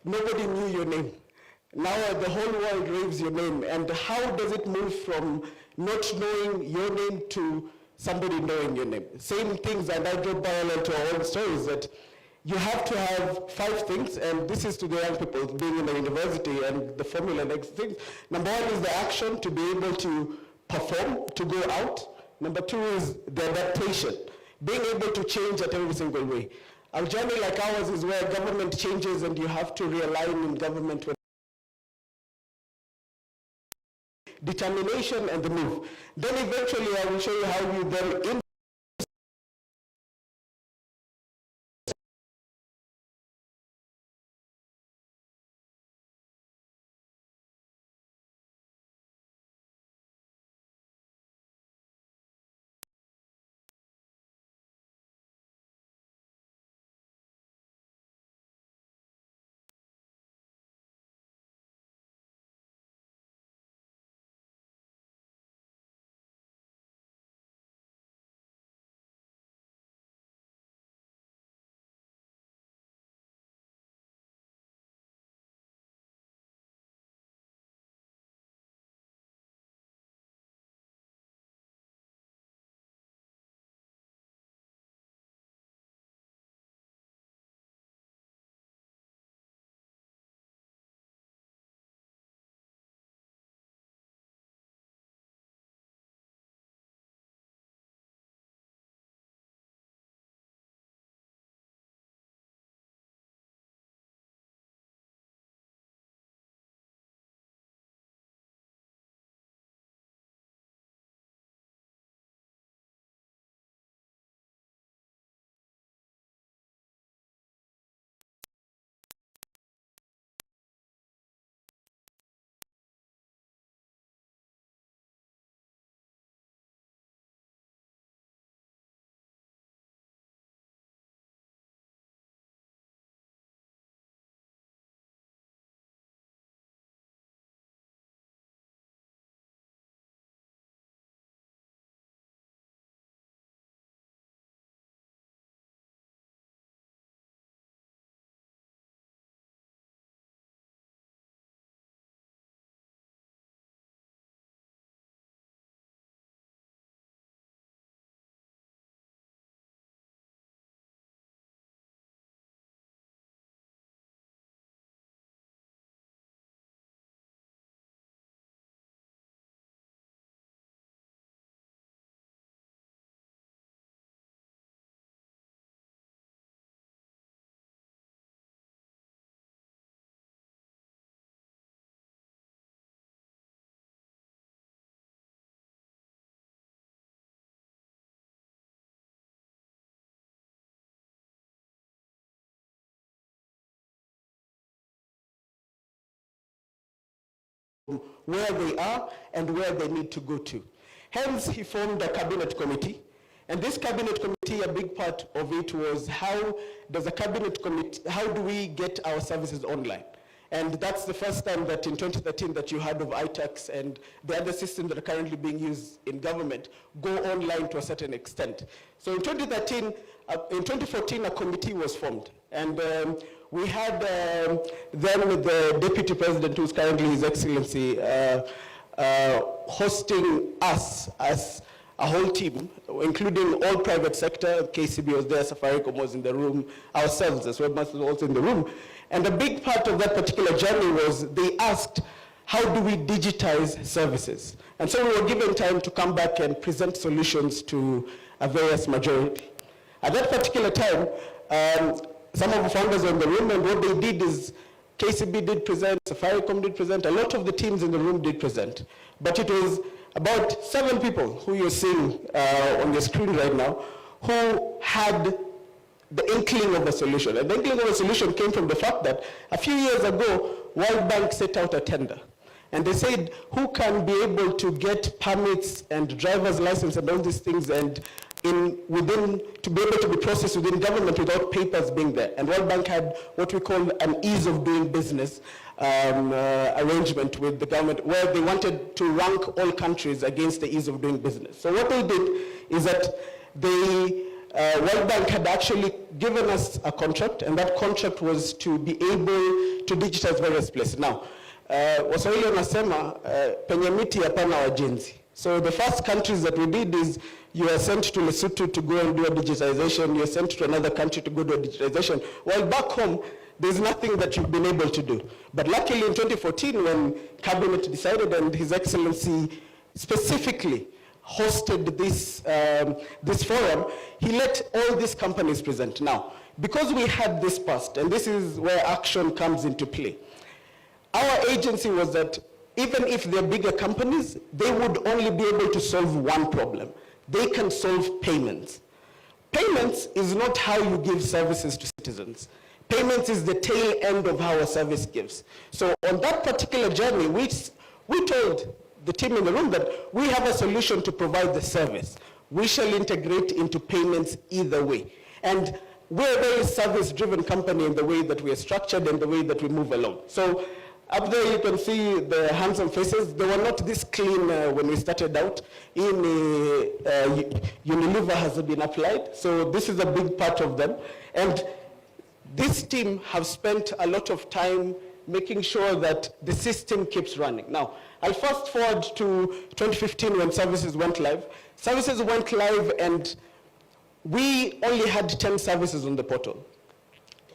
nobody knew your name. Now the whole world raves your name. And how does it move from not knowing your name to somebody knowing your name? Same things, and I draw parallel to our own stories, that you have to have 5 things, and this is to the young people being in the university, and the formula next thing. Number 1 is the action, to be able to perform, to go out. Number 2 is the adaptation, being able to change at every single way. A journey like ours is where government changes and you have to realign in government with determination and the move. Then eventually I will show you how you then where they are and where they need to go to. Hence, he formed a cabinet committee. And this cabinet committee, a big part of it was how do we get our services online? And that's the first time that in 2013 that you heard of iTax and the other systems that are currently being used in government go online to a certain extent. So in 2013, in 2014, a committee was formed. And we had then the Deputy President, who's currently His Excellency, hosting us as a whole team, including all private sector. KCB was there, Safaricom was in the room, ourselves as Webmasters was also in the room. And a big part of that particular journey was they asked, how do we digitize services? And so we were given time to come back and present solutions to a various majority. At that particular time, some of the founders were in the room, and what they did is KCB did present, Safaricom did present, a lot of the teams in the room did present. But it was about 7 people who you're seeing on the screen right now who had the inkling of a solution. And the inkling of a solution came from the fact that a few years ago, World Bank set out a tender. And they said, who can be able to get permits and driver's license and all these things and to be able to be processed within government without papers being there. And World Bank had what we call an ease of doing business arrangement with the government, where they wanted to rank all countries against the ease of doing business. So what they did is that World Bank had actually given us a contract, and that contract was to be able to digitize various places. Now, Waswahili wanasema penye miti hapana wajenzi. So the first countries that we did is you are sent to Lesotho to go and do a digitization, you are sent to another country to go do a digitization, while back home, there's nothing that you've been able to do. But luckily in 2014, when Cabinet decided and His Excellency specifically hosted this, this forum, he let all these companies present. Now, because we had this past, and this is where action comes into play, our agency was that even if they're bigger companies, they would only be able to solve one problem. They can solve payments. Payments is not how you give services to citizens. Payments is the tail end of how a service gives. So on that particular journey, we told the team in the room that we have a solution to provide the service. We shall integrate into payments either way. And we're a very service-driven company in the way that we are structured and the way that we move along. So up there you can see the handsome faces. They were not this clean when we started out. Unilever has been applied, so this is a big part of them. And this team have spent a lot of time making sure that the system keeps running. Now, I'll fast forward to 2015 when services went live. Services went live and we only had 10 services on the portal.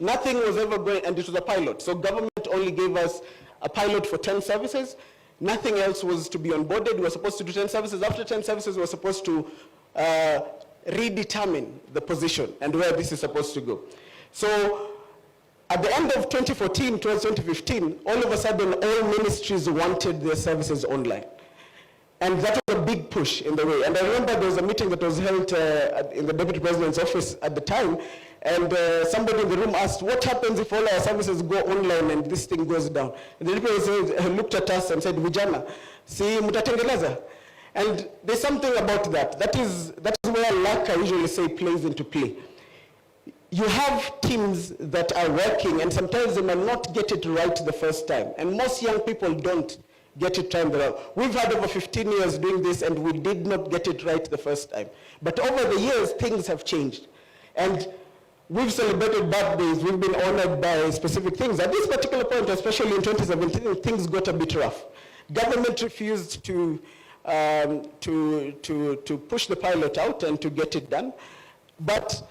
Nothing was ever going, and it was a pilot. So government only gave us a pilot for 10 services. Nothing else was to be onboarded. We were supposed to do 10 services. After 10 services, we were supposed to redetermine the position and where this is supposed to go. So at the end of 2014 towards 2015, all of a sudden, all ministries wanted their services online. And that was a big push in the way. And I remember there was a meeting that was held in the Deputy President's office at the time, and somebody in the room asked, what happens if all our services go online and this thing goes down? And the Deputy President looked at us and said, Vijana, si mutatengeneza. And there's something about that. That is where luck, I usually say, plays into play. You have teams that are working, and sometimes they may not get it right the first time. And most young people don't get it right. We've had over 15 years doing this, and we did not get it right the first time. But over the years, things have changed. And we've celebrated birthdays, we've been honored by specific things. At this particular point, especially in 2017, things got a bit rough. Government refused to push the pilot out and to get it done. But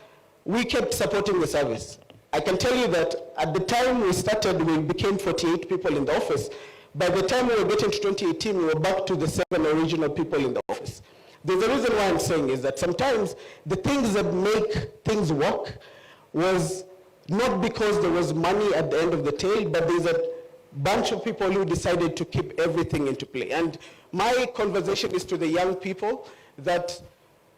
we kept supporting the service. I can tell you that at the time we started, we became 48 people in the office. By the time we were getting to 2018, we were back to the 7 original people in the office. The reason why I'm saying is that sometimes the things that make things work was not because there was money at the end of the tail, but there's a bunch of people who decided to keep everything into play. And my conversation is to the young people that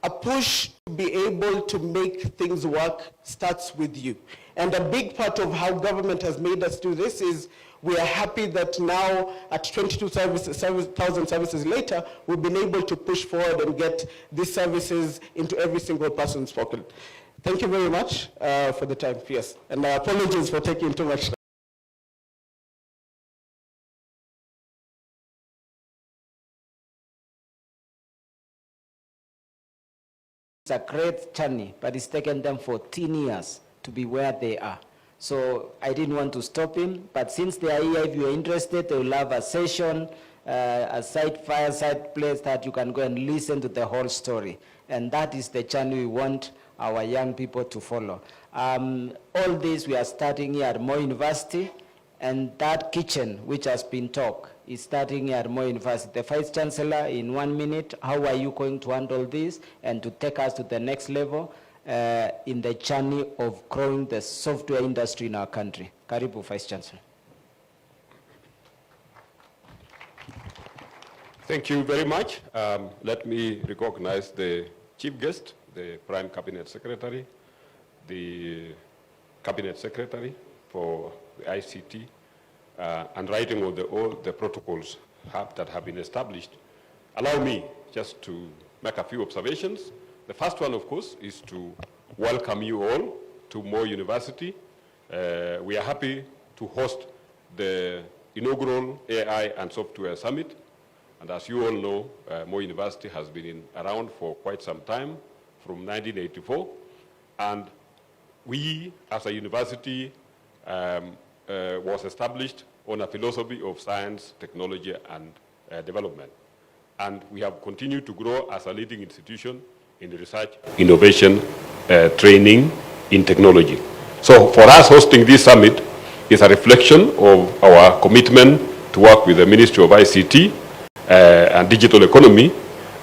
a push to be able to make things work starts with you. And a big part of how government has made us do this is we are happy that now at 22,000 services later, we've been able to push forward and get these services into every single person's pocket. Thank you very much for the time, yes. And apologies for taking too much time. It's a great journey, but it's taken them 14 years to be where they are. So I didn't want to stop him, but since they are here, if you are interested, they will have a session, a fireside place that you can go and listen to the whole story. And that is the journey we want our young people to follow. All this we are starting here at Moi University, and that kitchen, which has been talked, is starting at Moi University. The Vice Chancellor, in 1 minute, how are you going to handle this and to take us to the next level in the journey of growing the software industry in our country? Karibu, Vice Chancellor. Thank you very much. Let me recognize the chief guest, the Prime Cabinet Secretary, the Cabinet Secretary for the ICT, and writing of all the protocols that have been established. Allow me just to make a few observations. The first one, of course, is to welcome you all to Moi University. We are happy to host the inaugural AI and Software Summit. And as you all know, Moi University has been around for quite some time, from 1984. And we, as a university, was established on a philosophy of science, technology, and development. And we have continued to grow as a leading institution in research, innovation, training in technology. So for us, hosting this summit is a reflection of our commitment to work with the Ministry of ICT and Digital Economy,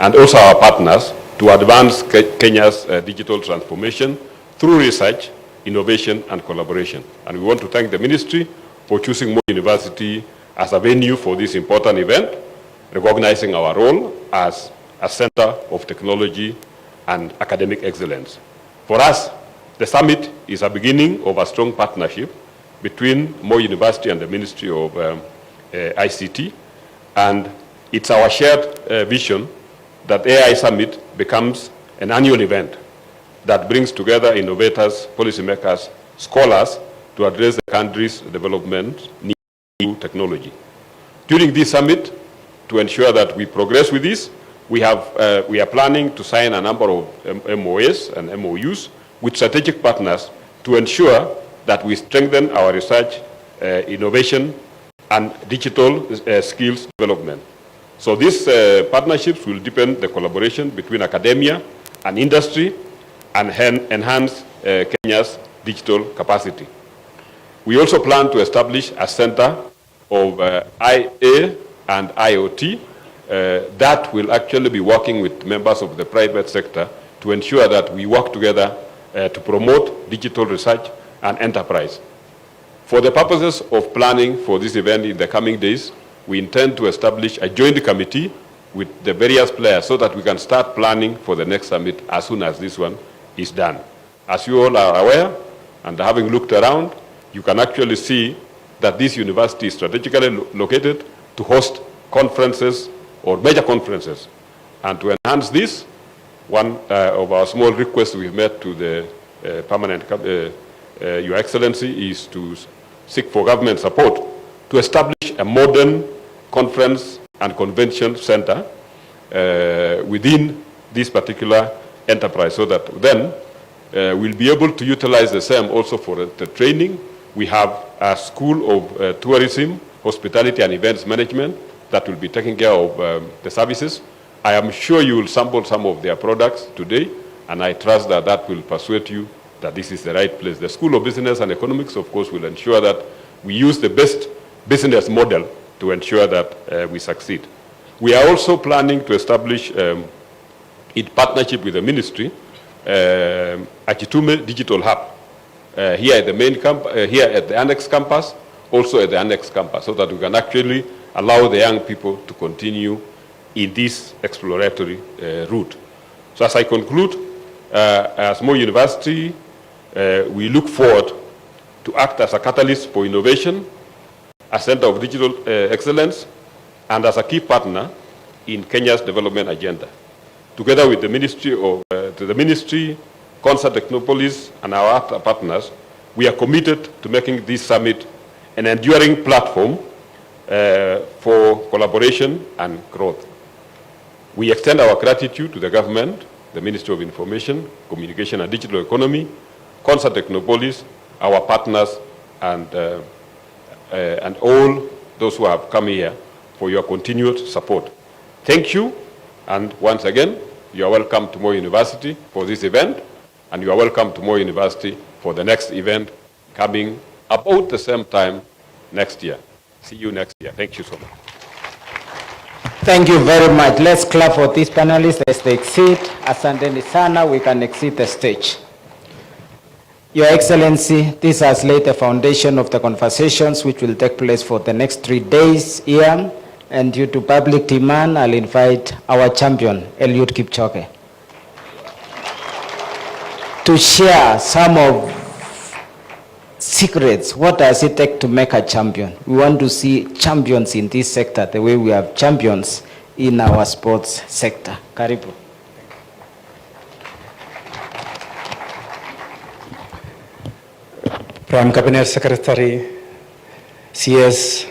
and also our partners to advance Kenya's digital transformation through research, innovation, and collaboration. And we want to thank the ministry for choosing Moi University as a venue for this important event, recognizing our role as a center of technology and academic excellence. For us, the summit is a beginning of a strong partnership between Moi University and the Ministry of ICT, and it's our shared vision that AI Summit becomes an annual event that brings together innovators, policymakers, scholars to address the country's development needs new technology. During this summit, to ensure that we progress with this, we are planning to sign a number of MOAs and MOUs with strategic partners to ensure that we strengthen our research, innovation, and digital skills development. So these partnerships will deepen the collaboration between academia and industry and enhance Kenya's digital capacity. We also plan to establish a center of IA and IoT that will actually be working with members of the private sector to ensure that we work together to promote digital research and enterprise. For the purposes of planning for this event in the coming days, we intend to establish a joint committee with the various players so that we can start planning for the next summit as soon as this one is done. As you all are aware, and having looked around, you can actually see that this university is strategically located to host conferences or major conferences. And to enhance this, one of our small requests we've made to the permanent Your Excellency is to seek for government support to establish a modern conference and convention center within this particular enterprise, so that then we'll be able to utilize the same also for the training. We have a school of tourism, hospitality, and events management that will be taking care of the services. I am sure you will sample some of their products today, and I trust that that will persuade you that this is the right place. The School of Business and Economics, of course, will ensure that we use the best business model to ensure that we succeed. We are also planning to establish, in partnership with the ministry, a Chitume Digital Hub here at the main here at the Annex campus, also at the Annex campus, so that we can actually allow the young people to continue in this exploratory route. So as I conclude, as Moi University, we look forward to act as a catalyst for innovation, a center of digital excellence, and as a key partner in Kenya's development agenda. Together with the Ministry, Concert Technopolis, and our other partners, we are committed to making this summit an enduring platform for collaboration and growth. We extend our gratitude to the government, the Ministry of Information, Communication and Digital Economy, Concert Technopolis, our partners, and all those who have come here for your continued support. Thank you, and once again, you are welcome to Moi University for this event, and you are welcome to Moi University for the next event coming about the same time next year. See you next year. Thank you so much. Thank you very much. Let's clap for these panelists as they exit. Asanteni sana, we can exit the stage. Your Excellency, this has laid the foundation of the conversations which will take place for the next 3 days here. And due to public demand, I'll invite our champion, Eliud Kipchoge, to share some of secrets. What does it take to make a champion? We want to see champions in this sector the way we have champions in our sports sector. Karibu. Prime Cabinet Secretary, CS,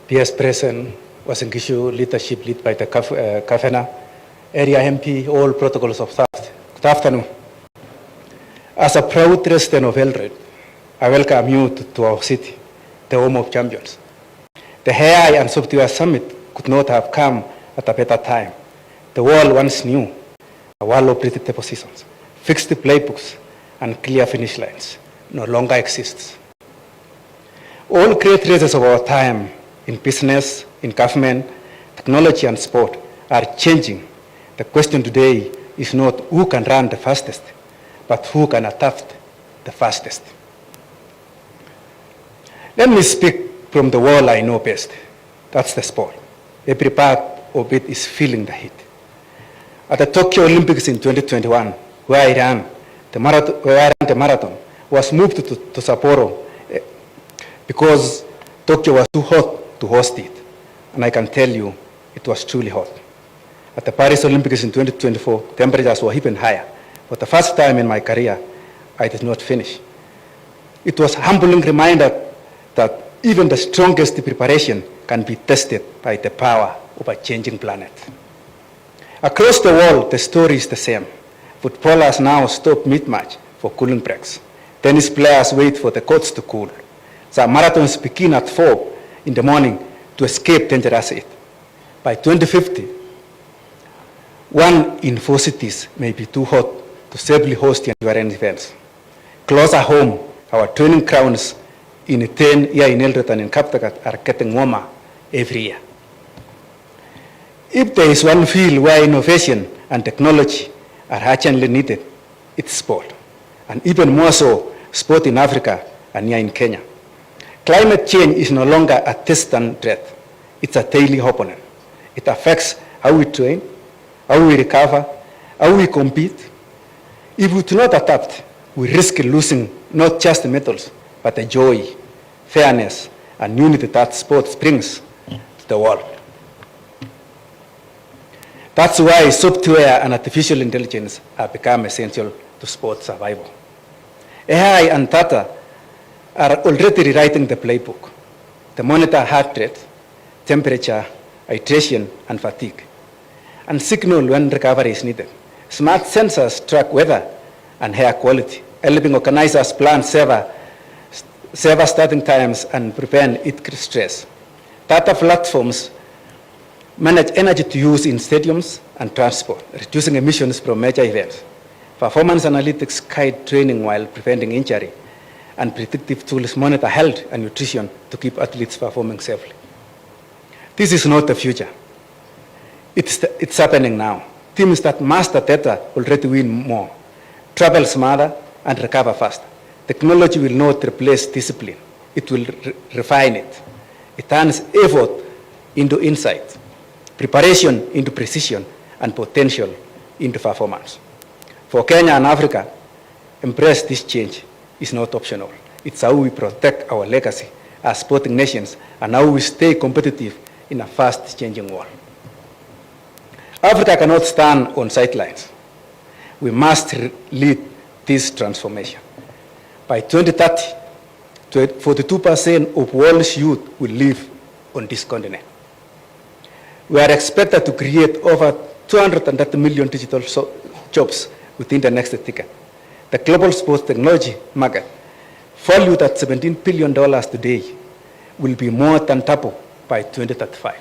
PS President, Uasin Gishu leadership led by the Kafena, area MP, all protocols of staff. Good afternoon. As a proud resident of Eldoret, I welcome you to our city, the home of champions. The AI and Software Summit could not have come at a better time. The world once knew a world of predictable seasons, fixed playbooks, and clear finish lines no longer exists. All great races of our time in business, in government, technology, and sport are changing. The question today is not who can run the fastest, but who can adapt the fastest. Let me speak from the world I know best. That's the sport. Every part of it is feeling the heat. At the Tokyo Olympics in 2021, where I ran the marathon, was moved to Sapporo because Tokyo was too hot to host it. And I can tell you, it was truly hot. At the Paris Olympics in 2024, temperatures were even higher. For the first time in my career, I did not finish. It was a humbling reminder that even the strongest preparation can be tested by the power of a changing planet. Across the world, the story is the same. Footballers now stop mid-match for cooling breaks. Tennis players wait for the courts to cool. So marathons begin at 4 in the morning to escape dangerous heat. By 2050, 1 in 4 cities may be too hot to safely host endurance events. Closer home, our training grounds in 10 here in Eldoret and in Kaptagat are getting warmer every year. If there is one field where innovation and technology are urgently needed, it's sport. And even more so, sport in Africa and here in Kenya. Climate change is no longer a distant threat. It's a daily opponent. It affects how we train, how we recover, how we compete. If we do not adapt, we risk losing not just the medals, but the joy, fairness, and unity that sports brings to the world. That's why software and artificial intelligence have become essential to sports survival. AI and data are already rewriting the playbook. They monitor heart rate, temperature, hydration, and fatigue, and signal when recovery is needed. Smart sensors track weather and air quality, helping organizers plan safer starting times and prevent heat stress. Data platforms manage energy to use in stadiums and transport, reducing emissions from major events. Performance analytics guide training while preventing injury, and predictive tools monitor health and nutrition to keep athletes performing safely. This is not the future. It's happening now. Teams that master data already win more, travel smarter, and recover faster. Technology will not replace discipline. It will refine it. It turns effort into insight, preparation into precision, and potential into performance. For Kenya and Africa, embrace this change is not optional. It's how we protect our legacy as sporting nations and how we stay competitive in a fast-changing world. Africa cannot stand on sidelines. We must lead this transformation. By 2030, 42% of world's youth will live on this continent. We are expected to create over 230 million digital jobs within the next decade. The global sports technology market, valued at $17 billion today, will be more than double by 2035.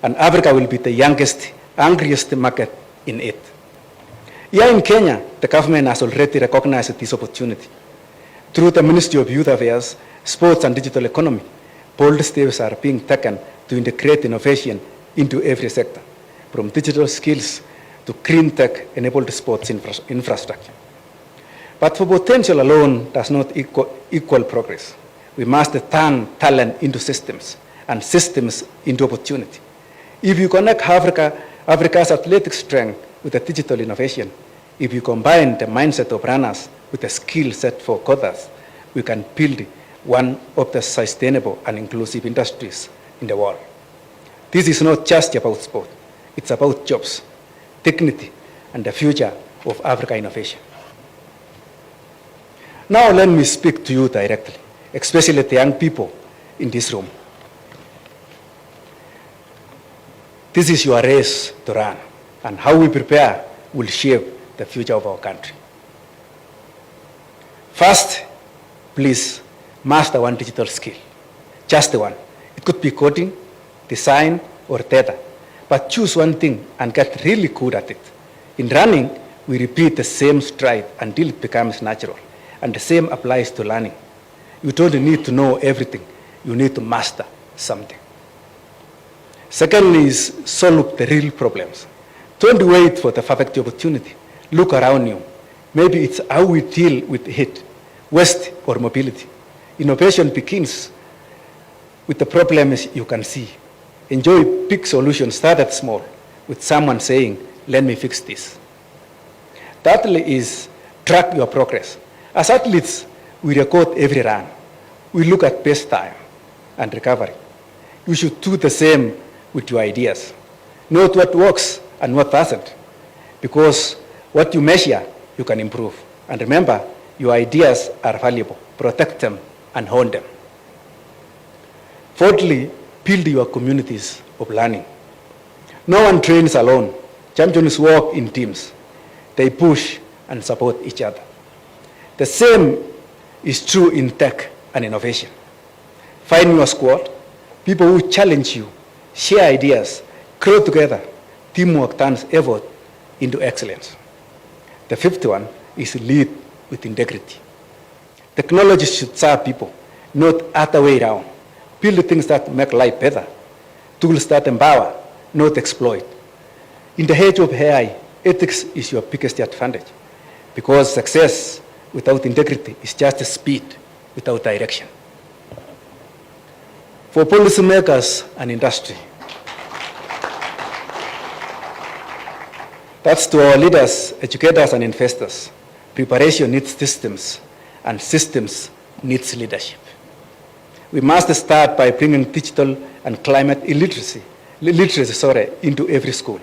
And Africa will be the youngest, hungriest market in it. Here in Kenya, the government has already recognized this opportunity. Through the Ministry of Youth Affairs, Sports and Digital Economy, bold steps are being taken to integrate innovation into every sector, from digital skills to green tech-enabled sports infrastructure. But for potential alone does not equal progress. We must turn talent into systems and systems into opportunity. If you connect Africa's athletic strength with the digital innovation, if you combine the mindset of runners with the skill set for coders, we can build one of the sustainable and inclusive industries in the world. This is not just about sport. It's about jobs, dignity, and the future of Africa innovation. Now let me speak to you directly, especially the young people in this room. This is your race to run, and how we prepare will shape the future of our country. First, please master one digital skill, just the one. It could be coding, design, or data, but choose one thing and get really good at it. In running, we repeat the same stride until it becomes natural, and the same applies to learning. You don't need to know everything, you need to master something. Secondly is solve the real problems. Don't wait for the perfect opportunity. Look around you. Maybe it's how we deal with heat, waste, or mobility. Innovation begins with the problems you can see. Enjoy big solutions, start at small, with someone saying, let me fix this. Thirdly is track your progress. As athletes, we record every run. We look at best time and recovery. You should do the same with your ideas. Note what works and what doesn't, because what you measure, you can improve. And remember, your ideas are valuable. Protect them and hone them. Fourthly, build your communities of learning. No one trains alone. Champions work in teams. They push and support each other. The same is true in tech and innovation. Find your squad, people who challenge you, share ideas, grow together. Teamwork turns effort into excellence. The fifth one is lead with integrity. Technology should serve people, not other way around. Build things that make life better. Tools that empower, not exploit. In the age of AI, ethics is your biggest advantage, because success without integrity is just speed without direction. For policymakers and industry, that's to our leaders, educators, and investors. Preparation needs systems, and systems needs leadership. We must start by bringing digital and climate literacy into every school.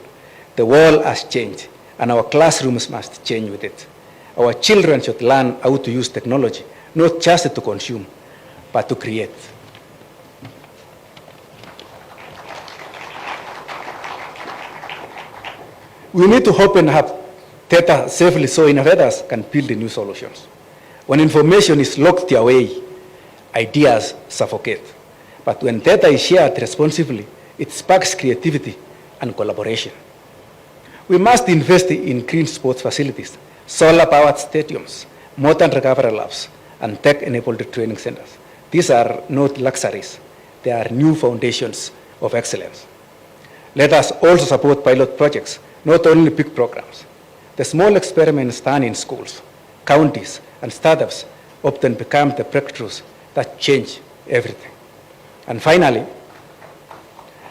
The world has changed, and our classrooms must change with it. Our children should learn how to use technology, not just to consume, but to create. We need to open up data safely so innovators can build new solutions. When information is locked away, ideas suffocate. But when data is shared responsibly, it sparks creativity and collaboration. We must invest in green sports facilities, solar-powered stadiums, modern recovery labs, and tech-enabled training centers. These are not luxuries. They are new foundations of excellence. Let us also support pilot projects, not only big programs. The small experiments done in schools, counties, and startups often become the breakthroughs that change everything. And finally,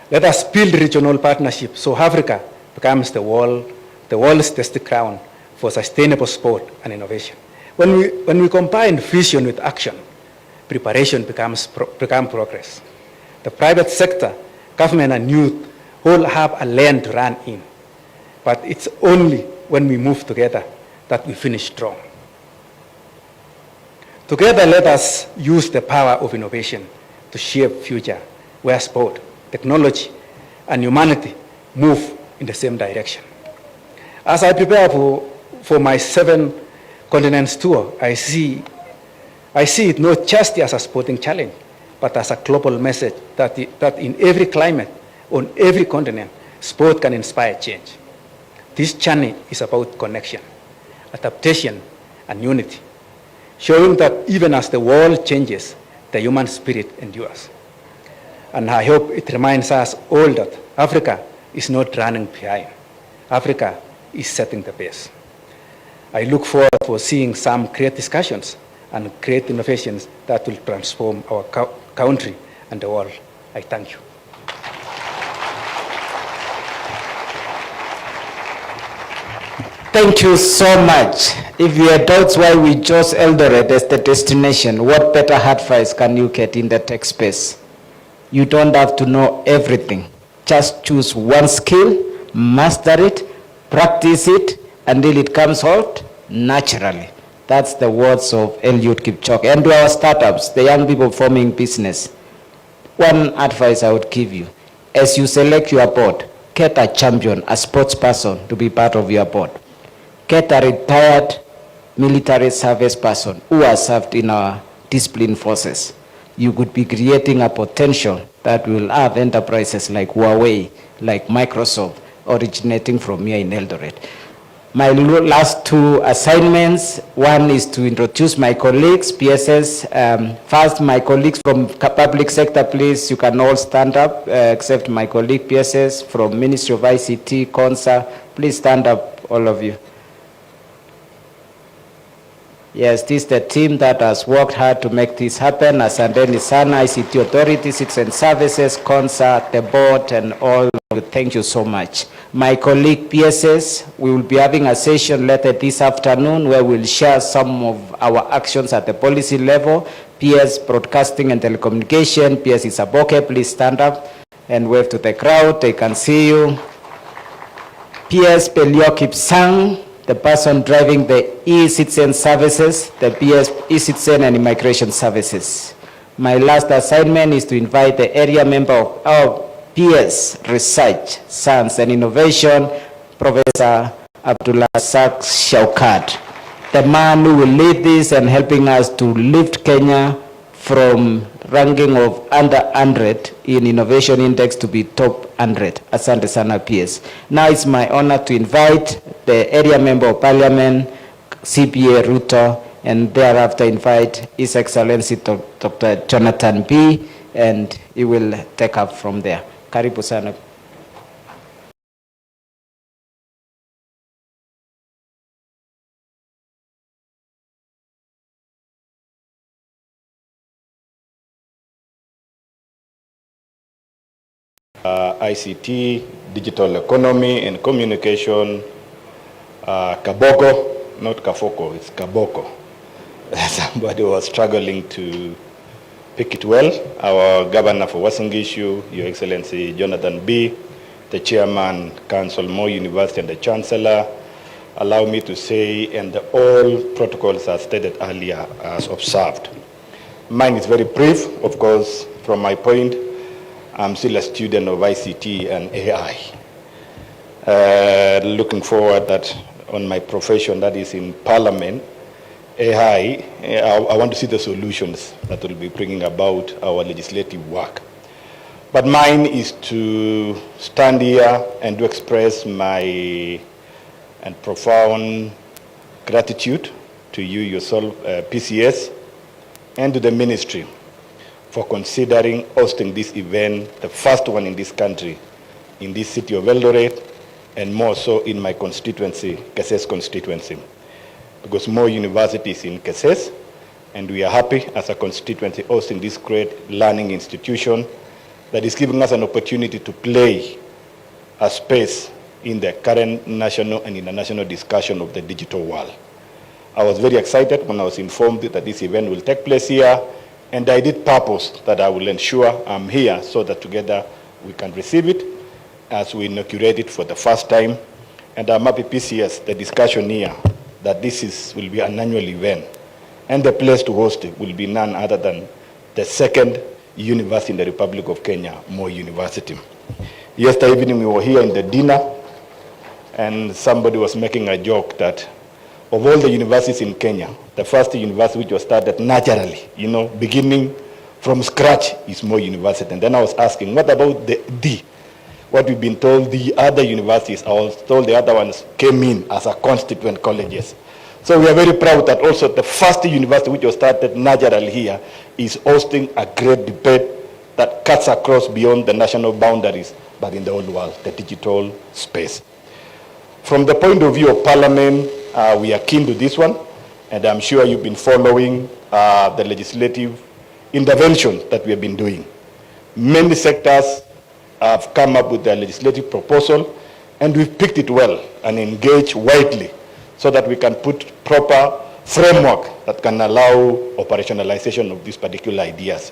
let us build regional partnerships so Africa becomes the world's testing ground for sustainable sport and innovation. When we combine vision with action, preparation becomes progress. The private sector, government, and youth all have a lane to run in. But it's only when we move together that we finish strong. Together, let us use the power of innovation to shape future where sport, technology, and humanity move in the same direction. As I prepare for my 7 continents tour, I see it not just as a sporting challenge, but as a global message that in every climate, on every continent, sport can inspire change. This journey is about connection, adaptation, and unity, showing that even as the world changes, the human spirit endures. And I hope it reminds us all that Africa is not running behind. Africa is setting the pace. I look forward to seeing some great discussions and great innovations that will transform our country and the world. I thank you. Thank you so much. If you had doubts why we chose Eldoret as the destination, what better advice can you get in the tech space? You don't have to know everything. Just choose one skill, master it, practice it until it comes out naturally. That's the words of Eliud Kipchoge. And to our startups, the young people forming business, one advice I would give you: as you select your board, get a champion, a sports person to be part of your board. Get a retired military service person who has served in our discipline forces. You could be creating a potential that will have enterprises like Huawei, like Microsoft, originating from here in Eldoret. My last two assignments, one is to introduce my colleagues, PSS. First, my colleagues from public sector, please, you can all stand up, except my colleague PSS from Ministry of ICT, CONSA. Please stand up, all of you. Yes, this is the team that has worked hard to make this happen. Asanteni sana, ICT Authority, Citizen Services, CONSA, the board, and all. Thank you so much. My colleague PSS, we will be having a session later this afternoon where we'll share some of our actions at the policy level. PS Broadcasting and Telecommunication, PS Isaboke, please stand up and wave to the crowd. They can see you. PS Peliokip Sang, the person driving the e-citizen services, the PS e-citizen and immigration services. My last assignment is to invite the area member of our PS Research, Science and Innovation, Professor Abdullah Sak Shaukat, the man who will lead this and helping us to lift Kenya from ranking of under 100 in Innovation Index to be top 100. Asante sana PS. Now it's my honor to invite the area member of parliament, CPA Ruto, and thereafter invite His Excellency Dr. Jonathan B, and he will take up from there. Karibu sana. ICT, digital economy and communication, Kaboko, not Kafoko, it's Kaboko. Somebody was struggling to pick it well. Our Governor for Uasin Gishu, Your Excellency Jonathan B., the Chairman, Council Moi University and the Chancellor, allow me to say, and all protocols as stated earlier as observed. Mine is very brief, of course, from my point. I'm still a student of ICT and AI. Looking forward that on my profession, that is in Parliament, AI, I want to see the solutions that will be bringing about our legislative work. But mine is to stand here and to express my profound gratitude to you yourself, PCS, and to the ministry for considering hosting this event, the first one in this country, in this city of Eldoret, and more so in my constituency, Keses constituency. Because Moi University is in Keses, and we are happy as a constituency hosting this great learning institution that is giving us an opportunity to play a space in the current national and international discussion of the digital world. I was very excited when I was informed that this event will take place here, and I did purpose that I will ensure I'm here so that together we can receive it as we inaugurate it for the first time. And I'm happy PCS, the discussion here, that this will be an annual event. And the place to host it will be none other than the second university in the Republic of Kenya, Moi University. Yesterday evening we were here in the dinner, and somebody was making a joke that of all the universities in Kenya, the first university which was started naturally, beginning from scratch is Moi University. And then I was asking, what about what we've been told the other universities, I was told the other ones came in as a constituent colleges. So we are very proud that also the first university which was started naturally here is hosting a great debate that cuts across beyond the national boundaries, but in the whole world, the digital space. From the point of view of Parliament, we are keen to this one, and I'm sure you've been following the legislative intervention that we have been doing. Many sectors have come up with their legislative proposal, and we've picked it well and engaged widely so that we can put proper framework that can allow operationalization of these particular ideas.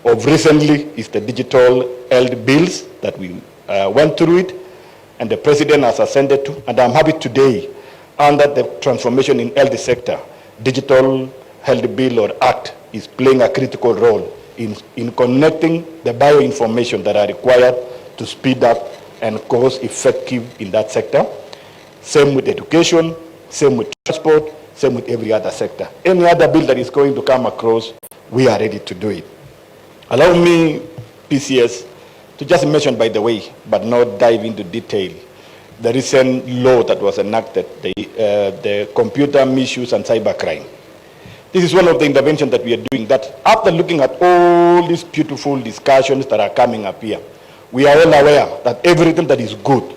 Of recently is the digital health bills that we went through it, and the President has ascended to, and I'm happy today, under the transformation in health sector, digital health bill or act is playing a critical role in connecting the bioinformation that are required to speed up and cost effective in that sector. Same with education, same with transport, same with every other sector. Any other bill that is going to come across we are ready to do it. Allow me, PCS, to just mention, by the way, but not dive into detail, the recent law that was enacted, the Computer Misuse and Cybercrime. This is one of the interventions that we are doing, that after looking at all these beautiful discussions that are coming up here, we are all aware that everything that is good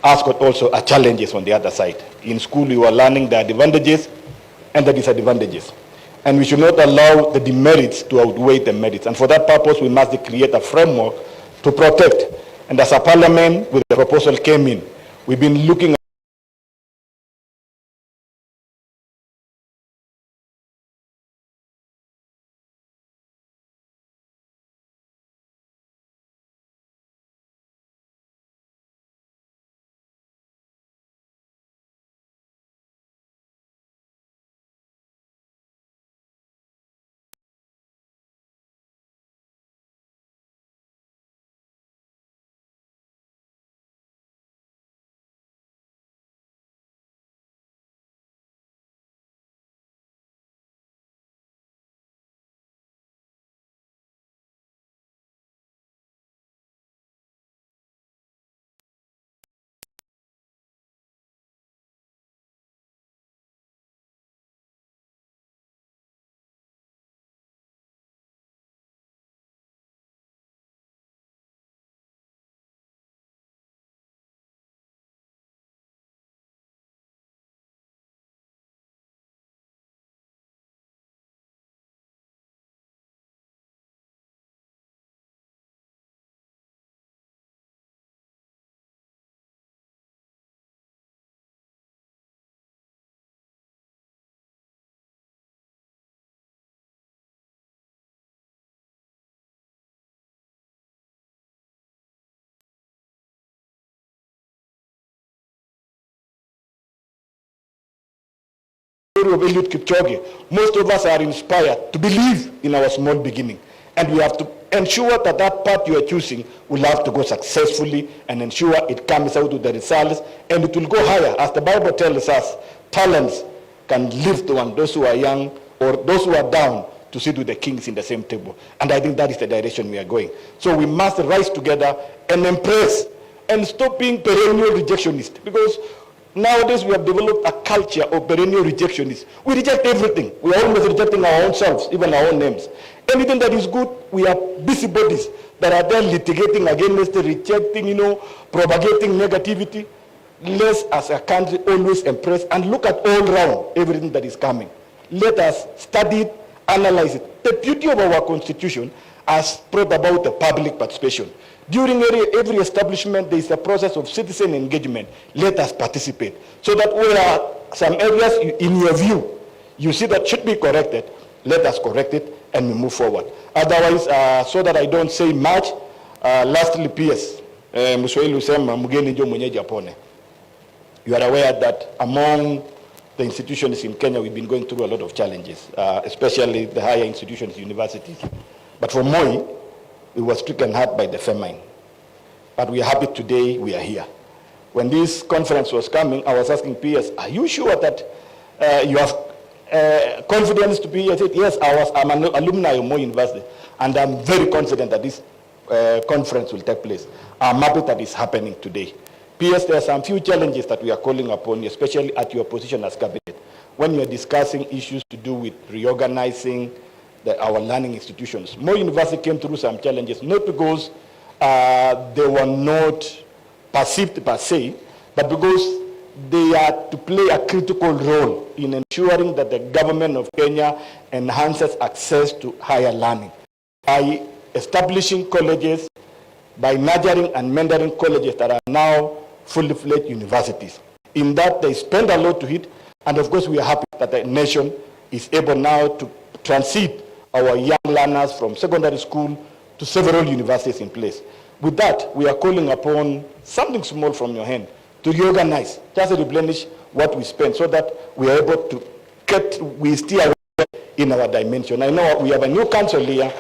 has got also challenges on the other side. In school, you are learning the advantages and the disadvantages. And we should not allow the demerits to outweigh the merits. And for that purpose, we must create a framework to protect. And as a parliament, with the proposal came in, we've been looking at of Eliud Kipchoge. Most of us are inspired to believe in our small beginning. And we have to ensure that that path you are choosing will have to go successfully and ensure it comes out with the results and it will go higher. As the Bible tells us, talents can lift one, those who are young or those who are down to sit with the kings in the same table. And I think that is the direction we are going. So we must rise together and embrace and stop being perennial rejectionists, because nowadays we have developed a culture of perennial rejectionists. We reject everything. We are always rejecting our own selves, even our own names. Anything that is good, we are busybodies that are there litigating against it, rejecting, propagating negativity. Let's, as a country, always embrace and look at all round everything that is coming. Let us study it, analyze it. The beauty of our constitution has brought about the public participation. During every establishment, there is a process of citizen engagement. Let us participate. So that where are some areas in your view, you see that should be corrected, let us correct it and we move forward. Otherwise, so that I don't say much, lastly, PS, Mswahili husema mgeni ndio mwenyeji apone. You are aware that among the institutions in Kenya, we've been going through a lot of challenges, especially the higher institutions, universities. But for Moi, we were stricken hard by the famine. But we are happy today we are here. When this conference was coming, I was asking PS, are you sure that you have confidence to be here? I said, yes, I'm an alumni of Moi University, and I'm very confident that this conference will take place. I'm happy that it's happening today. PS, there are some few challenges that we are calling upon, especially at your position as cabinet, when you are discussing issues to do with reorganizing our learning institutions. Moi University came through some challenges, not because they were not perceived per se, but because they are to play a critical role in ensuring that the government of Kenya enhances access to higher learning by establishing colleges, by nurturing and mentoring colleges that are now fully fledged universities. In that, they spend a lot to it, and of course we are happy that the nation is able now to transit our young learners from secondary school to several universities in place. With that, we are calling upon something small from your hand to reorganize, just replenish what we spend so that we are able to we steer in our dimension. I know we have a new council here,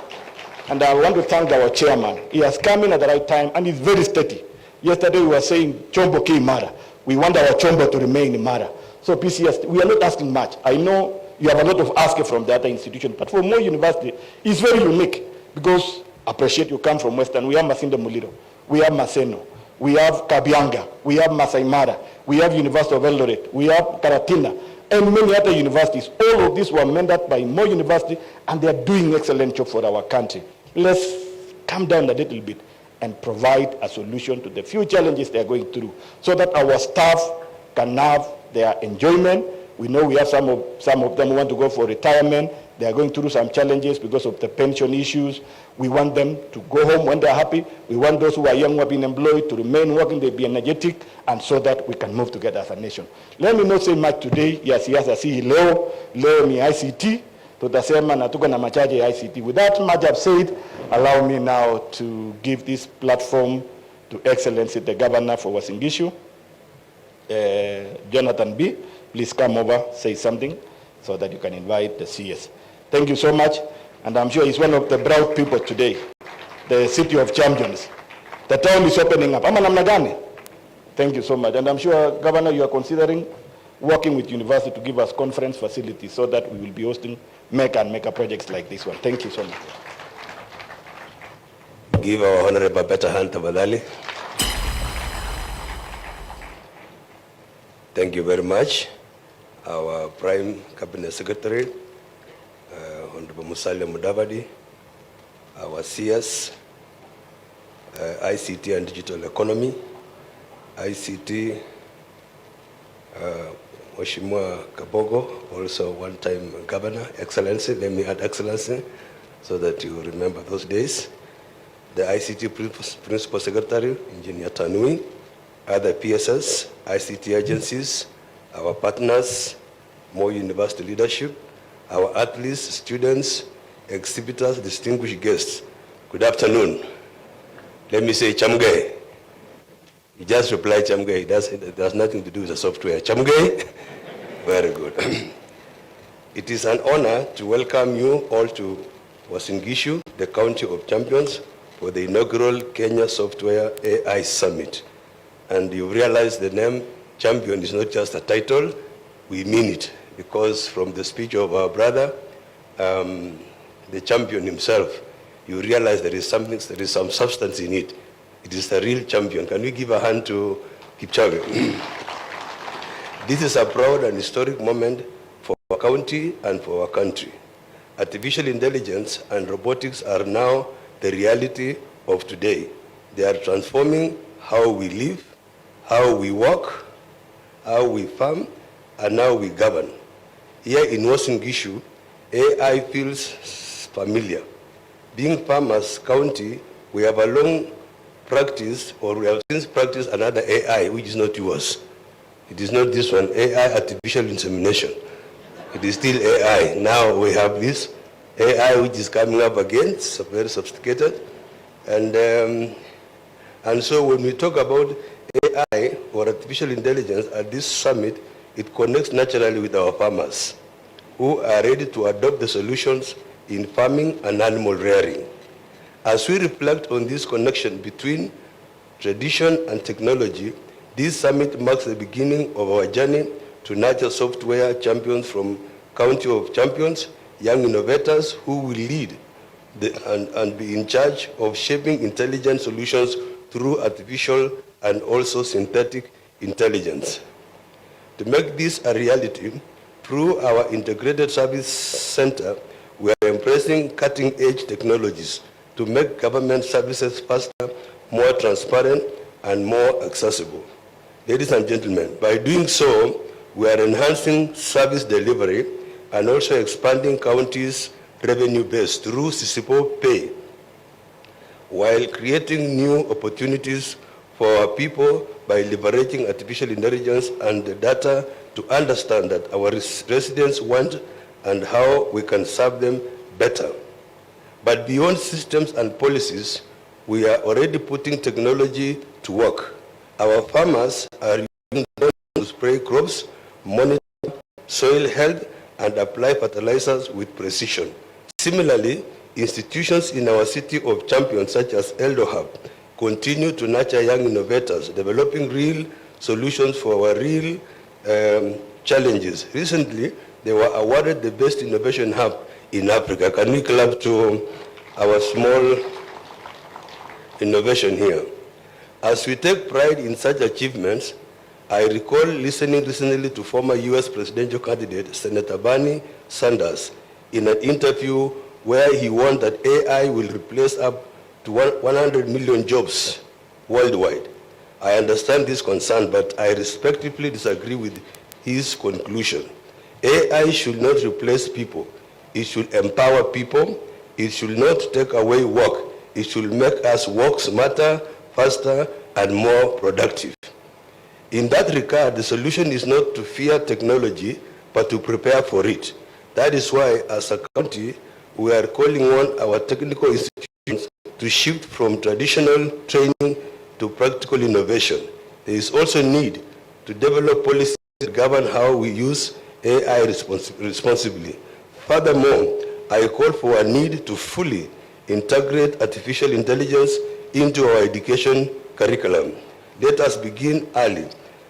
and I want to thank our chairman. He has come in at the right time, and he's very steady. Yesterday we were saying, Chombo ki Imara. We want our Chombo to remain Imara. So PCS, we are not asking much. I know you have a lot of ask from the other institution. But for Moi University, it's very unique because, appreciate you come from Western, we have Masinde Muliro, we have Maseno, we have Kabianga, we have Masai Mara, we have University of Eldoret, we have Karatina, and many other universities. All of these were mentored by Moi University, and they are doing excellent job for our country. Let's come down a little bit and provide a solution to the few challenges they are going through, so that our staff can have their enjoyment. We know we have some of them who want to go for retirement. They are going through some challenges because of the pension issues. We want them to go home when they are happy. We want those who are young who have been employed to remain working, they be energetic, and so that we can move together as a nation. Let me not say much today. Yes, si leo ni ICT. Tutasema na tuko na machache ya ICT. With that much I've said, allow me now to give this platform to Excellency the Governor for Uasin Gishu, Jonathan B. Please come over, say something, so that you can invite the CS. Thank you so much, and I'm sure he's one of the proud people today, the city of champions. The town is opening up. Ama namna gani? Thank you so much, and I'm sure, Governor, you are considering working with university to give us conference facilities so that we will be hosting mega projects like this one. Thank you so much. Give our Honorable a better hand, Tafadhali. Thank you very much. Our Prime Cabinet Secretary, Honorable Musalia Mudavadi, our CS, ICT and Digital Economy, ICT, Mheshimiwa Kabogo, also one-time Governor, Excellency, let me add Excellency, so that you remember those days. The ICT Principal Secretary, Engineer Tanui, other PSS, ICT agencies, our partners, Moi University leadership, our athletes, students, exhibitors, distinguished guests. Good afternoon. Let me say Chamge. You just reply Chamge. It has nothing to do with the software. Chamge? Very good. It is an honor to welcome you all to Uasin Gishu, the County of Champions, for the inaugural Kenya Software AI Summit. And you realize the name champion is not just a title, we mean it, because from the speech of our brother, the champion himself, you realize there is some substance in it. It is the real champion. Can we give a hand to Kipchoge? This is a proud and historic moment for our county and for our country. Artificial intelligence and robotics are now the reality of today. They are transforming how we live, how we work, how we farm, and how we govern. Here in Uasin Gishu, AI feels familiar. Being Farmers County, we have a long practice, or we have since practiced another AI, which is not yours. It is not this one, AI, artificial insemination. It is still AI. Now we have this AI which is coming up again, it's very sophisticated. And so when we talk about AI or artificial intelligence at this summit, it connects naturally with our farmers who are ready to adopt the solutions in farming and animal rearing. As we reflect on this connection between tradition and technology, this summit marks the beginning of our journey to nurture software champions from County of Champions, young innovators who will lead and be in charge of shaping intelligent solutions through artificial and also synthetic intelligence. To make this a reality, through our Integrated Service Center, we are embracing cutting-edge technologies to make government services faster, more transparent, and more accessible. Ladies and gentlemen, by doing so, we are enhancing service delivery and also expanding counties' revenue base through Sisipo Pay, while creating new opportunities for our people by leveraging artificial intelligence and the data to understand that our residents want and how we can serve them better. But beyond systems and policies, we are already putting technology to work. Our farmers are using drones to spray crops, monitor soil health, and apply fertilizers with precision. Similarly, institutions in our city of champions, such as EldoHub, continue to nurture young innovators, developing real solutions for our real challenges. Recently, they were awarded the best innovation hub in Africa. Can we clap to our small innovation here? As we take pride in such achievements, I recall listening recently to former US presidential candidate Senator Bernie Sanders in an interview where he warned that AI will replace up to 100 million jobs worldwide. I understand this concern, but I respectfully disagree with his conclusion. AI should not replace people. It should empower people. It should not take away work. It should make us work smarter, faster, and more productive. In that regard, the solution is not to fear technology, but to prepare for it. That is why, as a country, we are calling on our technical institutions to shift from traditional training to practical innovation. There is also need to develop policies that govern how we use AI responsibly. Furthermore, I call for a need to fully integrate artificial intelligence into our education curriculum. Let us begin early,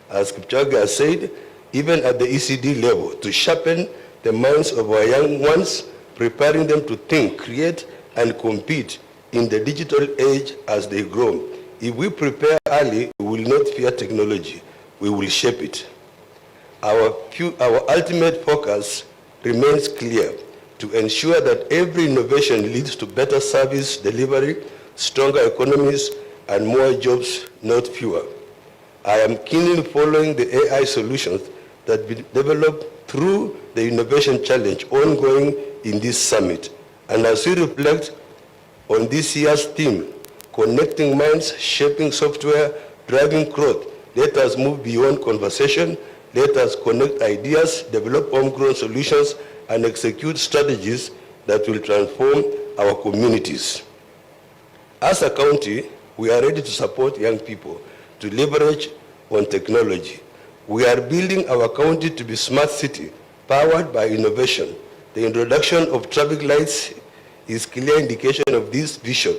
as Kipchoge has said, even at the ECD level, to sharpen the minds of our young ones, preparing them to think, create, and compete in the digital age as they grow. If we prepare early, we will not fear technology, we will shape it. Our ultimate focus remains clear: to ensure that every innovation leads to better service delivery, stronger economies, and more jobs, not fewer. I am keenly following the AI solutions that be developed through the Innovation Challenge ongoing in this summit. And as we reflect on this year's theme, connecting minds, shaping software, driving growth, let us move beyond conversation. Let us connect ideas, develop homegrown solutions, and execute strategies that will transform our communities. As a county, we are ready to support young people to leverage on technology. We are building our county to be a smart city, powered by innovation. The introduction of traffic lights is a clear indication of this vision,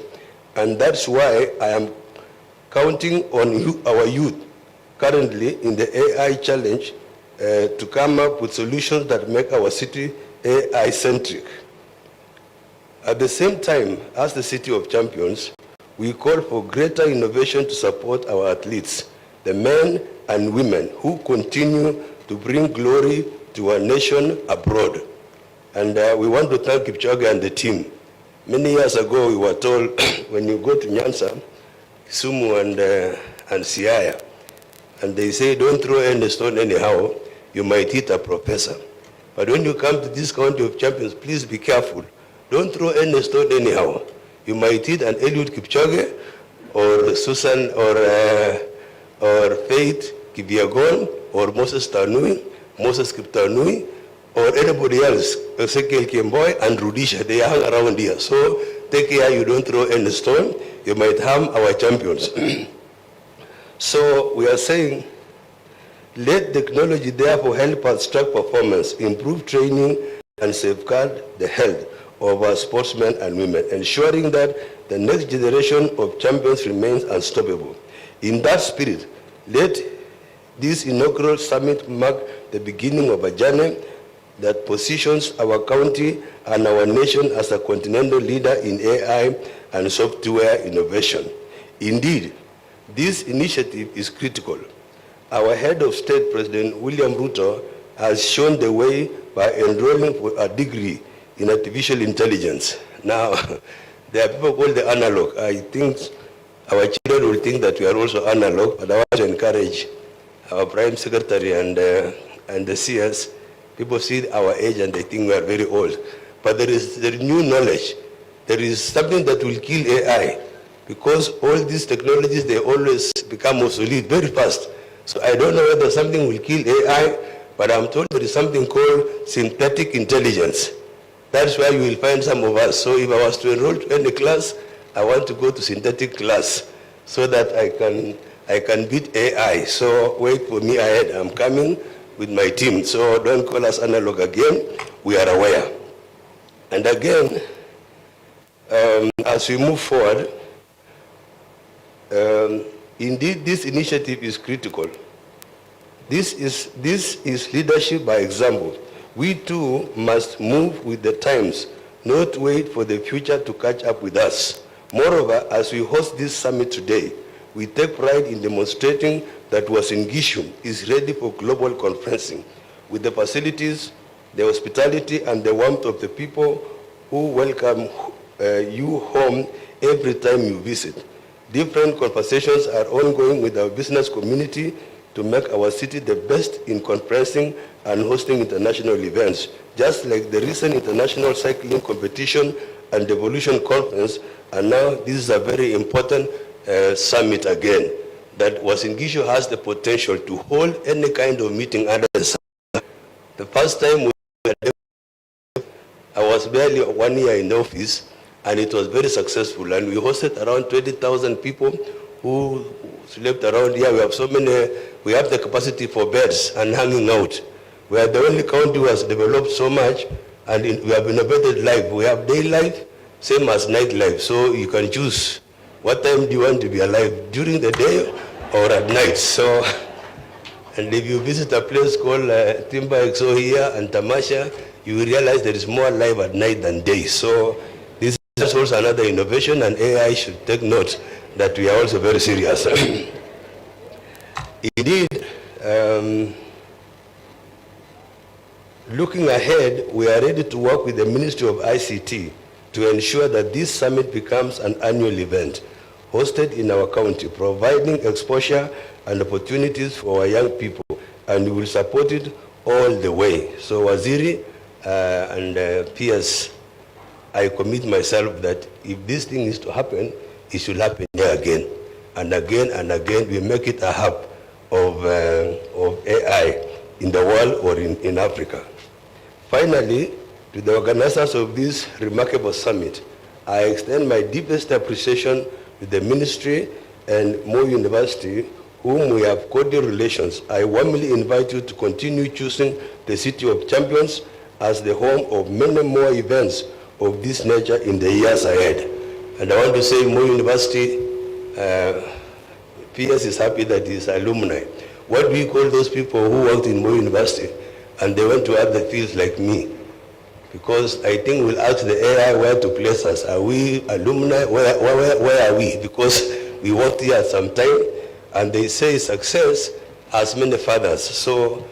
and that's why I am counting on our youth currently in the AI challenge to come up with solutions that make our city AI-centric. At the same time, as the City of Champions, we call for greater innovation to support our athletes, the men and women who continue to bring glory to our nation abroad. And we want to thank Kipchoge and the team. Many years ago, we were told when you go to Nyanza, Kisumu, and Siaya, and they say, don't throw any stone anyhow, you might hit a professor. But when you come to this County of Champions, please be careful. Don't throw any stone anyhow. You might hit an Eliud Kipchoge, or Susan, or Faith Kipyegon, or Moses Kiptanui, or anybody else, Ezekiel Kemboy and Rudisha. They hang around here. So take care you don't throw any stone. You might harm our champions. So we are saying, let technology therefore help us track performance, improve training, and safeguard the health of our sportsmen and women, ensuring that the next generation of champions remains unstoppable. In that spirit, let this inaugural summit mark the beginning of a journey that positions our county and our nation as a continental leader in AI and software innovation. Indeed, this initiative is critical. Our head of state, President William Ruto, has shown the way by enrolling for a degree in artificial intelligence. Now, there are people called the analog. I think our children will think that we are also analog, but I want to encourage our Prime Secretary and the CS. People see our age and they think we are very old. But there is new knowledge. There is something that will kill AI, because all these technologies, they always become obsolete very fast. So I don't know whether something will kill AI, but I'm told there is something called synthetic intelligence. That's where you will find some of us. So if I was to enroll to any class, I want to go to synthetic class so that I can beat AI. So wait for me ahead. I'm coming with my team. So don't call us analog again. We are aware. And again, as we move forward, indeed, this initiative is critical. This is leadership by example. We too must move with the times, not wait for the future to catch up with us. Moreover, as we host this summit today, we take pride in demonstrating that Uasin Gishu is ready for global conferencing with the facilities, the hospitality, and the warmth of the people who welcome you home every time you visit. Different conversations are ongoing with our business community to make our city the best in conferencing and hosting international events, just like the recent international cycling competition and devolution conference, and now this is a very important summit again, that Uasin Gishu has the potential to hold any kind of meeting under the sun. The first time I was barely 1 year in office, and it was very successful, and we hosted around 20,000 people who slept around here. We have so many, we have the capacity for beds and hanging out. We are the only county who has developed so much, and we have innovated life. We have day life, same as night life, so you can choose what time do you want to be alive, during the day or at night. So, and if you visit a place called Timber Exo here and Tamasha, you will realize there is more life at night than day. So this is also another innovation, and AI should take note that we are also very serious. Indeed, looking ahead, we are ready to work with the Ministry of ICT to ensure that this summit becomes an annual event hosted in our county, providing exposure and opportunities for our young people, and we will support it all the way. So Waziri and PS, I commit myself that if this thing is to happen, it should happen here again and again and again. We make it a hub of AI in the world or in Africa. Finally, to the organizers of this remarkable summit, I extend my deepest appreciation to the ministry and Moi University, whom we have cordial relations. I warmly invite you to continue choosing the City of Champions as the home of many more events of this nature in the years ahead. And I want to say Moi University, PS is happy that his alumni. What do we call those people who worked in Moi University and they went to other fields like me? Because I think we'll ask the AI where to place us. Are we alumni? Where are we? Because we worked here at some time, and they say success has many fathers. So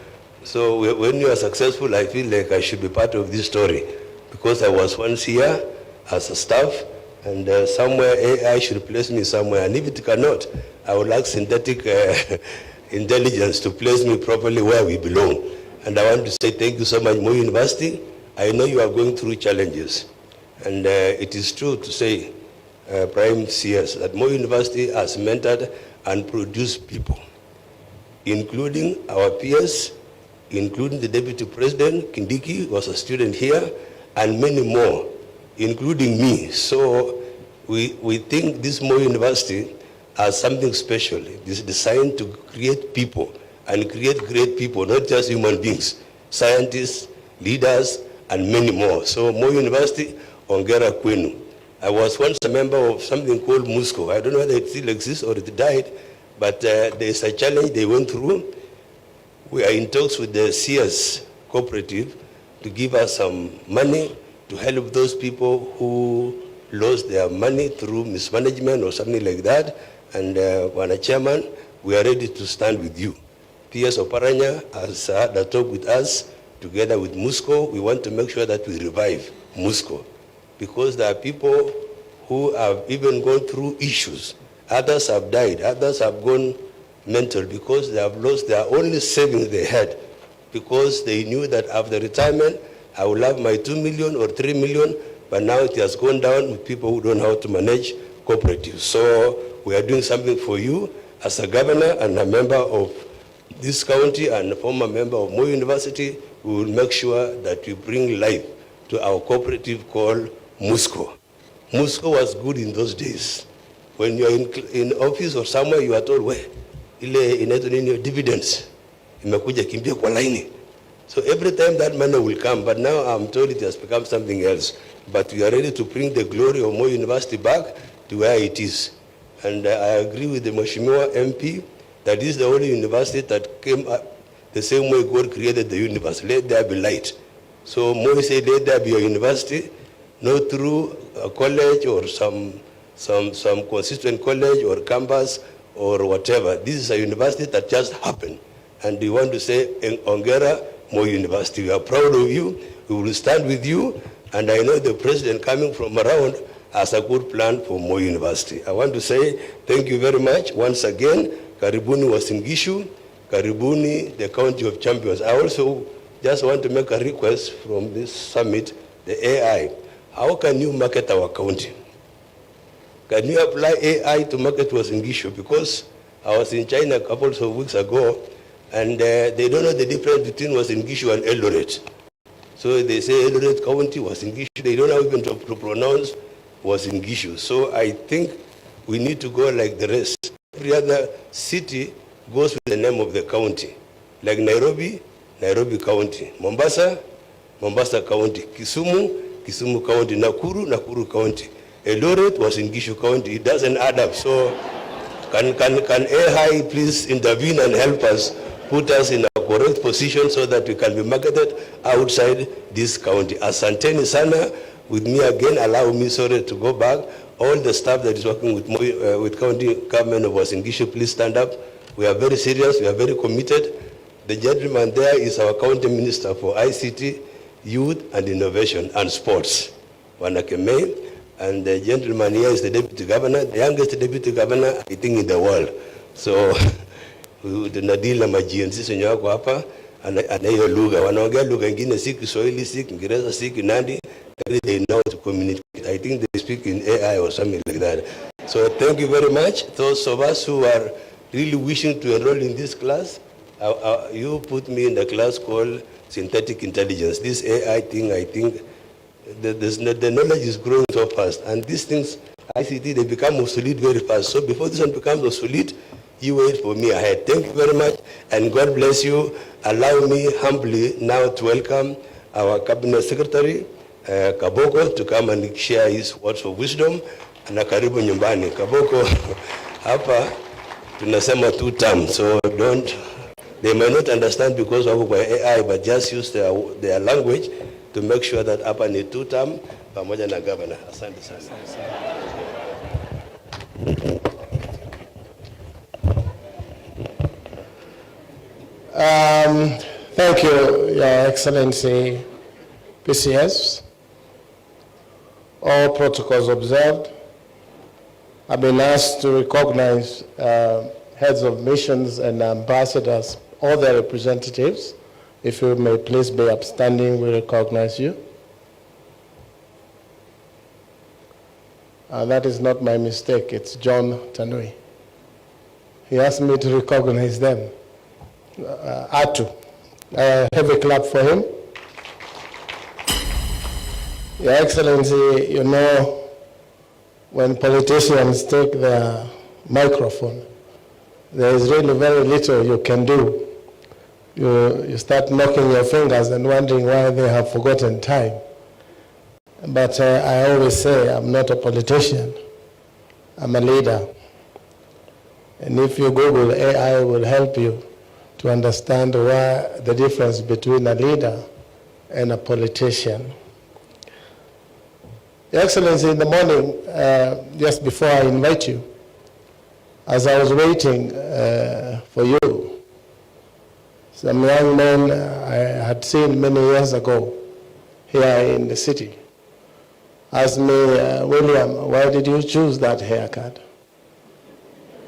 when you are successful, I feel like I should be part of this story, because I was once here as a staff, and somewhere AI should place me somewhere. And if it cannot, I would like synthetic intelligence to place me properly where we belong. And I want to say thank you so much, Moi University. I know you are going through challenges, and it is true to say, Prime CS, that Moi University has mentored and produced people, including our peers, including the Deputy President, Kindiki was a student here, and many more, including me. So we think this Moi University has something special. It is designed to create people, and create great people, not just human beings, scientists, leaders, and many more. So Moi University, Ongera Kwenu. I was once a member of something called MUSCO. I don't know whether it still exists or it died, but there's a challenge they went through. We are in talks with the CS cooperative to give us some money to help those people who lost their money through mismanagement or something like that. And when a chairman, we are ready to stand with you. PS Oparanya has had a talk with us. Together with MUSCO, we want to make sure that we revive MUSCO, because there are people who have even gone through issues. Others have died, others have gone mental because they have lost their only savings they had, because they knew that after retirement, I will have my 2 million or 3 million, but now it has gone down with people who don't know how to manage cooperatives. So we are doing something for you as a governor and a member of this county and a former member of Moi University. We will make sure that we bring life to our cooperative called MUSCO. MUSCO was good in those days. When you're in office or somewhere, you are told, well, ile inaitwa nini dividends, imekuja kimbia kwa laini. So every time that money will come, but now I'm told it has become something else. But we are ready to bring the glory of Moi University back to where it is. And I agree with the Mheshimiwa MP that this is the only university that came up the same way God created the universe. Let there be light. So Moi said, let there be a university, not through a college or some constituent college or campus or whatever. This is a university that just happened. And we want to say, Ongera Moi University, we are proud of you, we will stand with you, and I know the president coming from around has a good plan for Moi University. I want to say thank you very much once again. Karibuni Uasin Gishu, Karibuni the County of Champions. I also just want to make a request from this summit, the AI. How can you market our county? Can you apply AI to market Uasin Gishu? Because I was in China a couple of weeks ago, and they don't know the difference between Uasin Gishu and Eldoret. So they say Eldoret County, Uasin Gishu. They don't know even to pronounce Uasin Gishu. So I think we need to go like the rest. Every other city goes with the name of the county. Like Nairobi, Nairobi County. Mombasa, Mombasa County. Kisumu, Kisumu County. Nakuru, Nakuru County. Eldoret Uasin Gishu County. It doesn't add up. So can AI please intervene and help us, put us in a correct position so that we can be marketed outside this county. Asanteni sana. With me again, allow me, sorry, to go back. All the staff that is working with county government of Uasin Gishu, please stand up. We are very serious, we are very committed. The gentleman there is our county minister for ICT, youth and innovation and sports, Wanakeme. And the gentleman here is the deputy governor, the youngest deputy governor, I think, in the world. So, tunadila majienzi wenye wako hapa, ana hiyo lugha. Wanaongea lugha ingine, si Kiswahili, si Kiingereza, si Kinandi. They know to communicate. I think they speak in AI or something like that. So thank you very much. Those of us who are really wishing to enroll in this class, you put me in the class called synthetic intelligence. This AI thing, I think, the knowledge is growing so fast. And these things, ICT, they become obsolete very fast. So before this one becomes obsolete, you wait for me ahead. Thank you very much, and God bless you. Allow me humbly now to welcome our Cabinet Secretary, Kaboko, to come and share his words of wisdom. Na karibu nyumbani. Kaboko, hapa tunasema 2 term, so they may not understand because of AI, but just use their language to make sure that hapa ni 2 term pamoja na governor. Asante sana. Thank you, Your Excellency, PCS. All protocols observed. I've been asked to recognize heads of missions and ambassadors, all their representatives. If you may please be upstanding, we recognize you. That is not my mistake, it's John Tanui. He asked me to recognize them. Atu. Have a clap for him. Your Excellency, you know, when politicians take the microphone, there is really very little you can do. You start knocking your fingers and wondering why they have forgotten time. But I always say I'm not a politician, I'm a leader. And if you Google, AI will help you to understand why the difference between a leader and a politician. Your Excellency, in the morning, just before I invite you, as I was waiting for you, some young men I had seen many years ago here in the city asked me, William, why did you choose that haircut?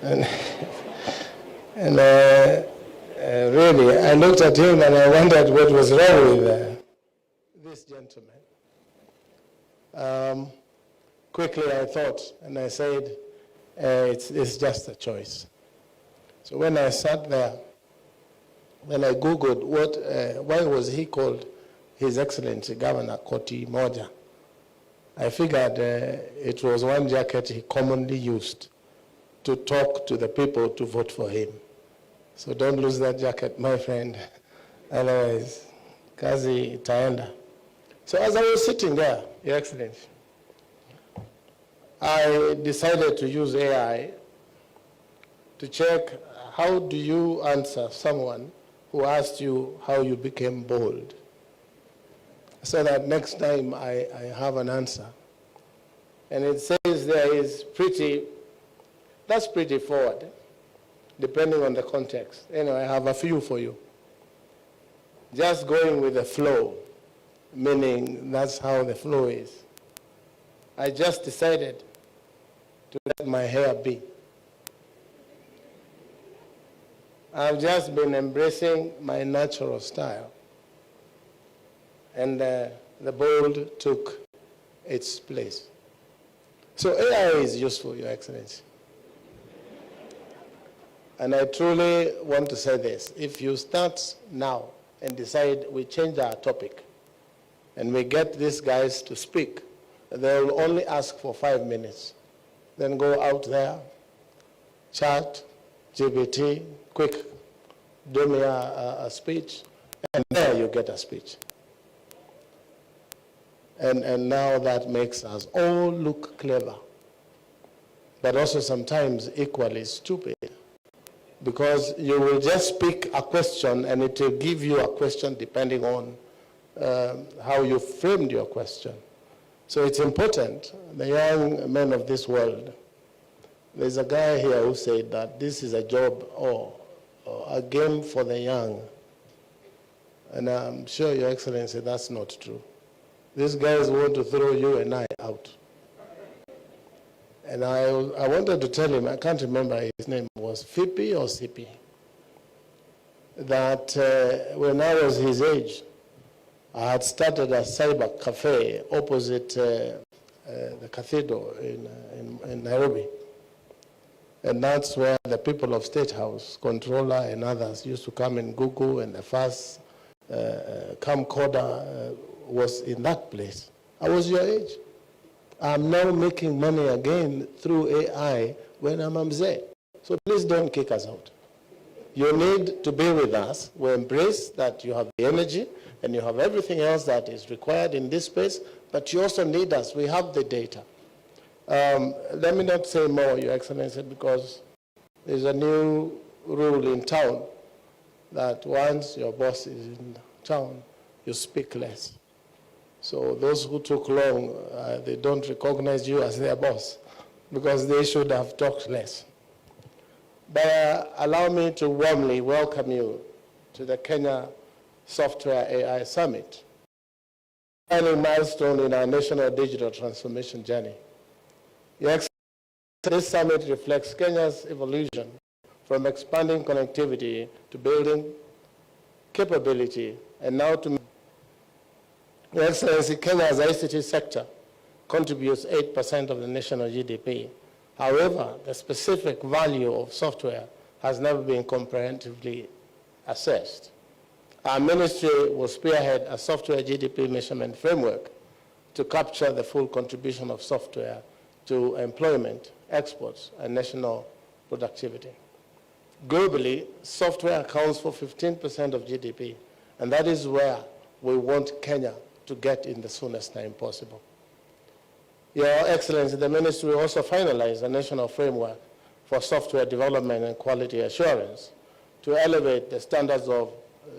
And really, I looked at him and I wondered what was wrong with this gentleman. Quickly I thought, and I said, it's just a choice. So when I sat there, when I Googled why was he called His Excellency Governor Koti Moja, I figured it was one jacket he commonly used to talk to the people to vote for him. So don't lose that jacket, my friend. Otherwise, kazi itaenda. So as I was sitting there, Your Excellency, I decided to use AI to check how do you answer someone who asked you how you became bold. so that next time I have an answer. And it says there is that's pretty forward, depending on the context. Anyway, I have a few for you. Just going with the flow, meaning that's how the flow is. I just decided to let my hair be. I've just been embracing my natural style. And the bold took its place. So AI is useful, Your Excellency. And I truly want to say this. If you start now and decide we change our topic and we get these guys to speak, they will only ask for 5 minutes. Then go out there, chat, GPT, quick, do me a speech, and there you get a speech. And now that makes us all look clever, but also sometimes equally stupid, because you will just pick a question and it will give you a question depending on how you framed your question. So it's important, the young men of this world, there's a guy here who said that this is a job or a game for the young. And I'm sure, Your Excellency, that's not true. These guys want to throw you and I out. And I wanted to tell him, I can't remember his name, was Fipi or Sipi, that when I was his age, I had started a cyber cafe opposite the cathedral in Nairobi. And that's where the people of State House, Controller and others used to come and Google, and the first camcorder was in that place. I was your age. I'm now making money again through AI when I'm mzee. So please don't kick us out. You need to be with us. We embrace that you have the energy and you have everything else that is required in this space, but you also need us. We have the data. Let me not say more, Your Excellency, because there's a new rule in town that once your boss is in town, you speak less. So those who took long, they don't recognize you as their boss because they should have talked less. But allow me to warmly welcome you to the Kenya Software AI Summit, a milestone in our national digital transformation journey. Your Excellency, this summit reflects Kenya's evolution from expanding connectivity to building capability, and now to Your Excellency, Kenya's ICT sector contributes 8% of the national GDP. However, the specific value of software has never been comprehensively assessed. Our ministry will spearhead a software GDP measurement framework to capture the full contribution of software to employment, exports, and national productivity. Globally, software accounts for 15% of GDP, and that is where we want Kenya to get in the soonest time possible. Your Excellency, the ministry will also finalize a national framework for software development and quality assurance to elevate the standards of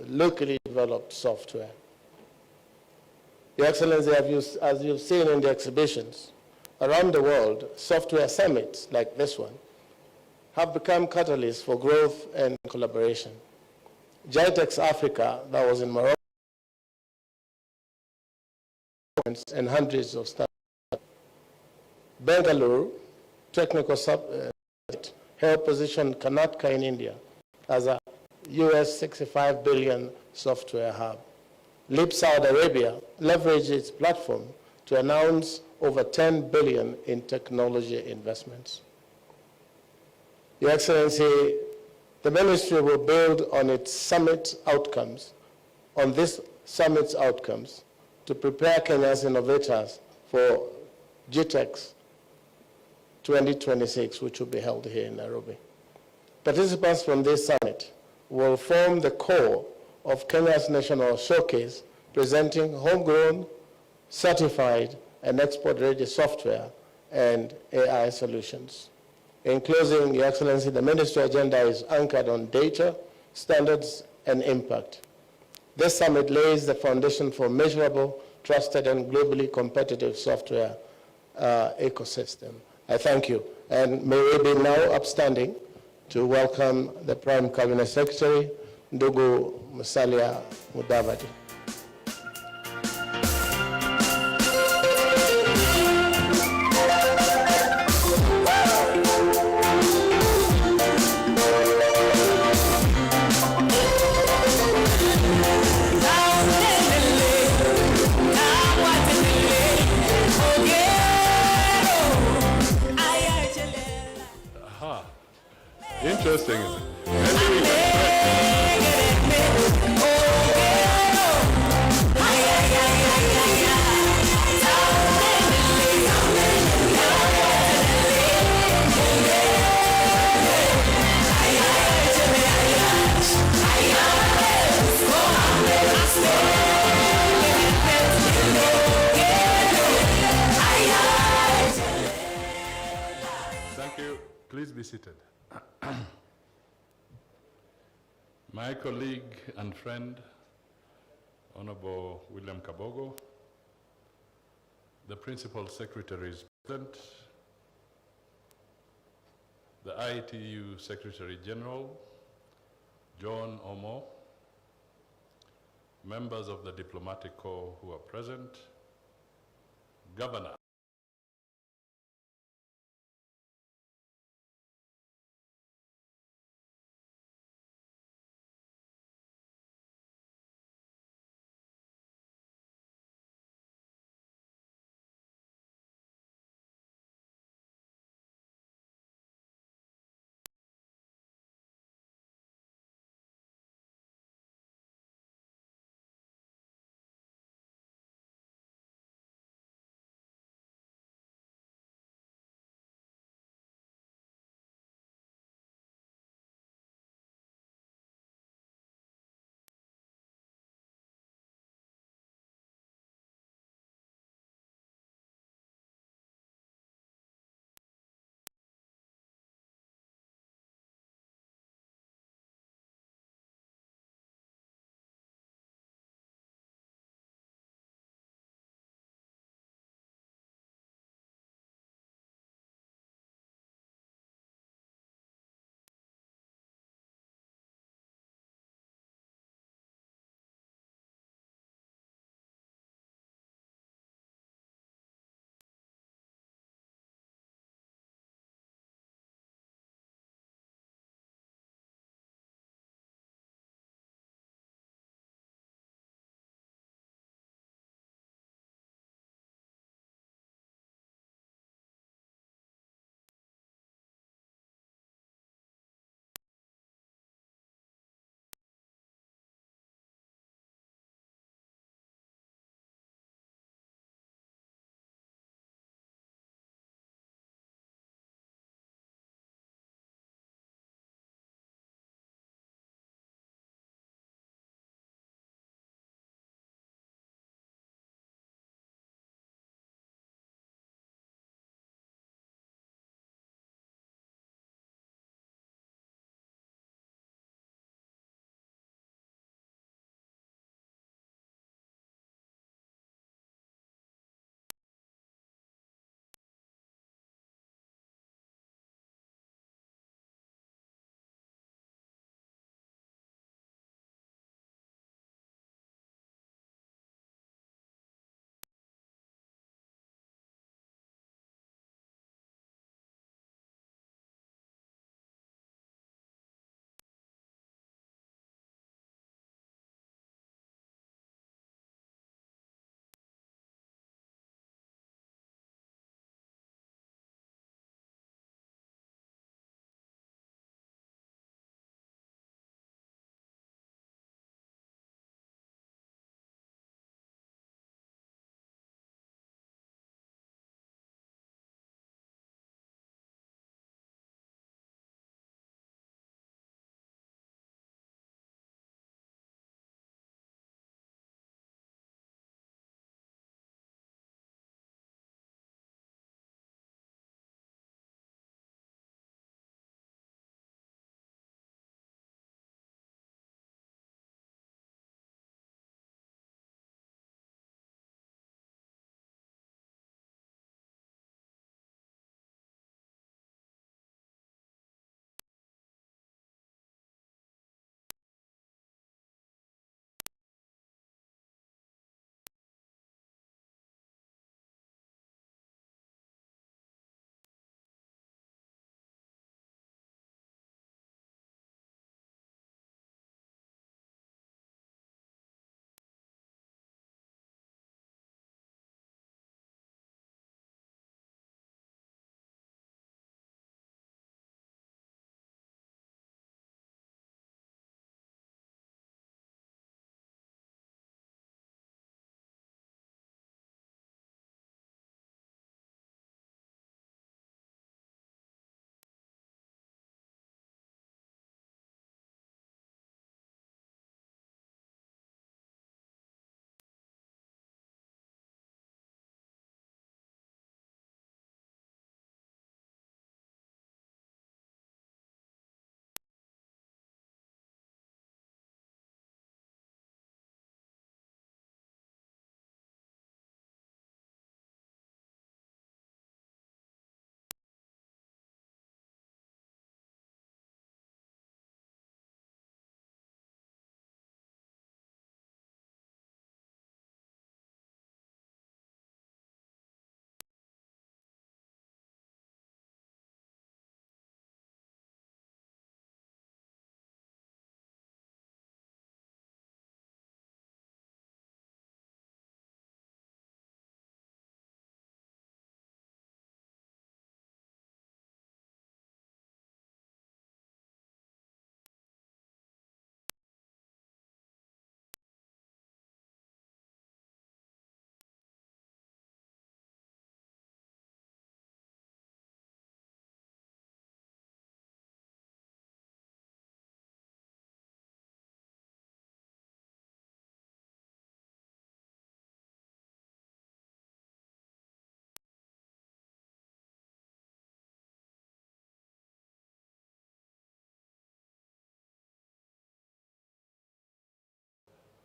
locally developed software. Your Excellency, as you've seen in the exhibitions, around the world, software summits like this one have become catalysts for growth and collaboration. GITEX Africa, that was in Morocco, and hundreds of startups. Bengaluru Technical helped position Karnataka in India as a US $65 billion software hub. LEAP Saudi Arabia leveraged its platform to announce over $10 billion in technology investments. Your Excellency, the ministry will build on its summit outcomes, to prepare Kenya's innovators for GITEX 2026, which will be held here in Nairobi. Participants from this summit will form the core of Kenya's national showcase, presenting homegrown, certified, and export-ready software and AI solutions. In closing, Your Excellency, the ministry agenda is anchored on data, standards, and impact. This summit lays the foundation for measurable trusted and globally competitive software ecosystem. I thank you. And may we be now upstanding to welcome the Prime Cabinet Secretary, Ndugu Musalia Mudavadi. Interesting. Anyway, Thank you. Please be seated. My colleague and friend, Honorable William Kabogo, the Principal Secretary is present, the ITU Secretary General, John Omo, members of the Diplomatic Corps who are present, Governor,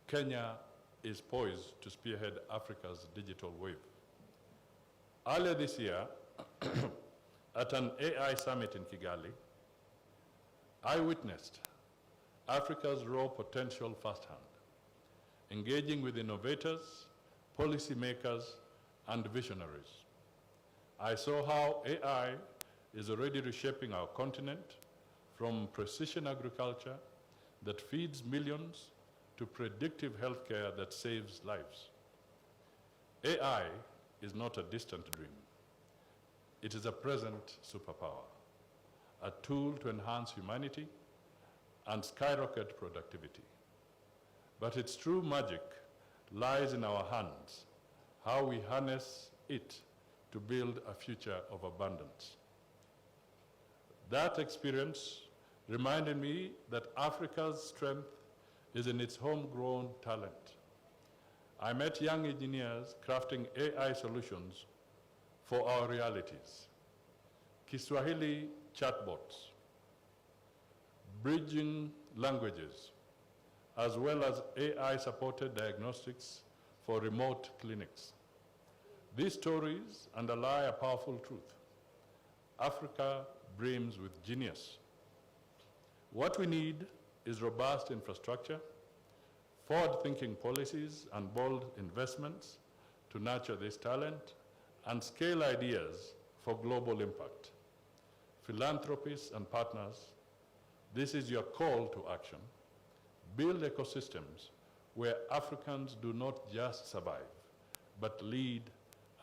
Kenya is poised to spearhead Africa's digital wave. Earlier this year, at an AI summit in Kigali, I witnessed Africa's raw potential firsthand, engaging with innovators, policymakers, and visionaries. I saw how AI is already reshaping our continent from precision agriculture that feeds millions to predictive healthcare that saves lives. AI is not a distant dream. It is a present superpower, a tool to enhance humanity and skyrocket productivity. But its true magic lies in our hands, how we harness it to build a future of abundance. That experience reminded me that Africa's strength is in its homegrown talent. I met young engineers crafting AI solutions for our realities. Kiswahili chatbots, bridging languages, as well as AI-supported diagnostics for remote clinics. These stories underlie a powerful truth. Africa brims with genius. What we need is robust infrastructure, forward-thinking policies, and bold investments to nurture this talent and scale ideas for global impact. Philanthropists and partners, this is your call to action. Build ecosystems where Africans do not just survive, but lead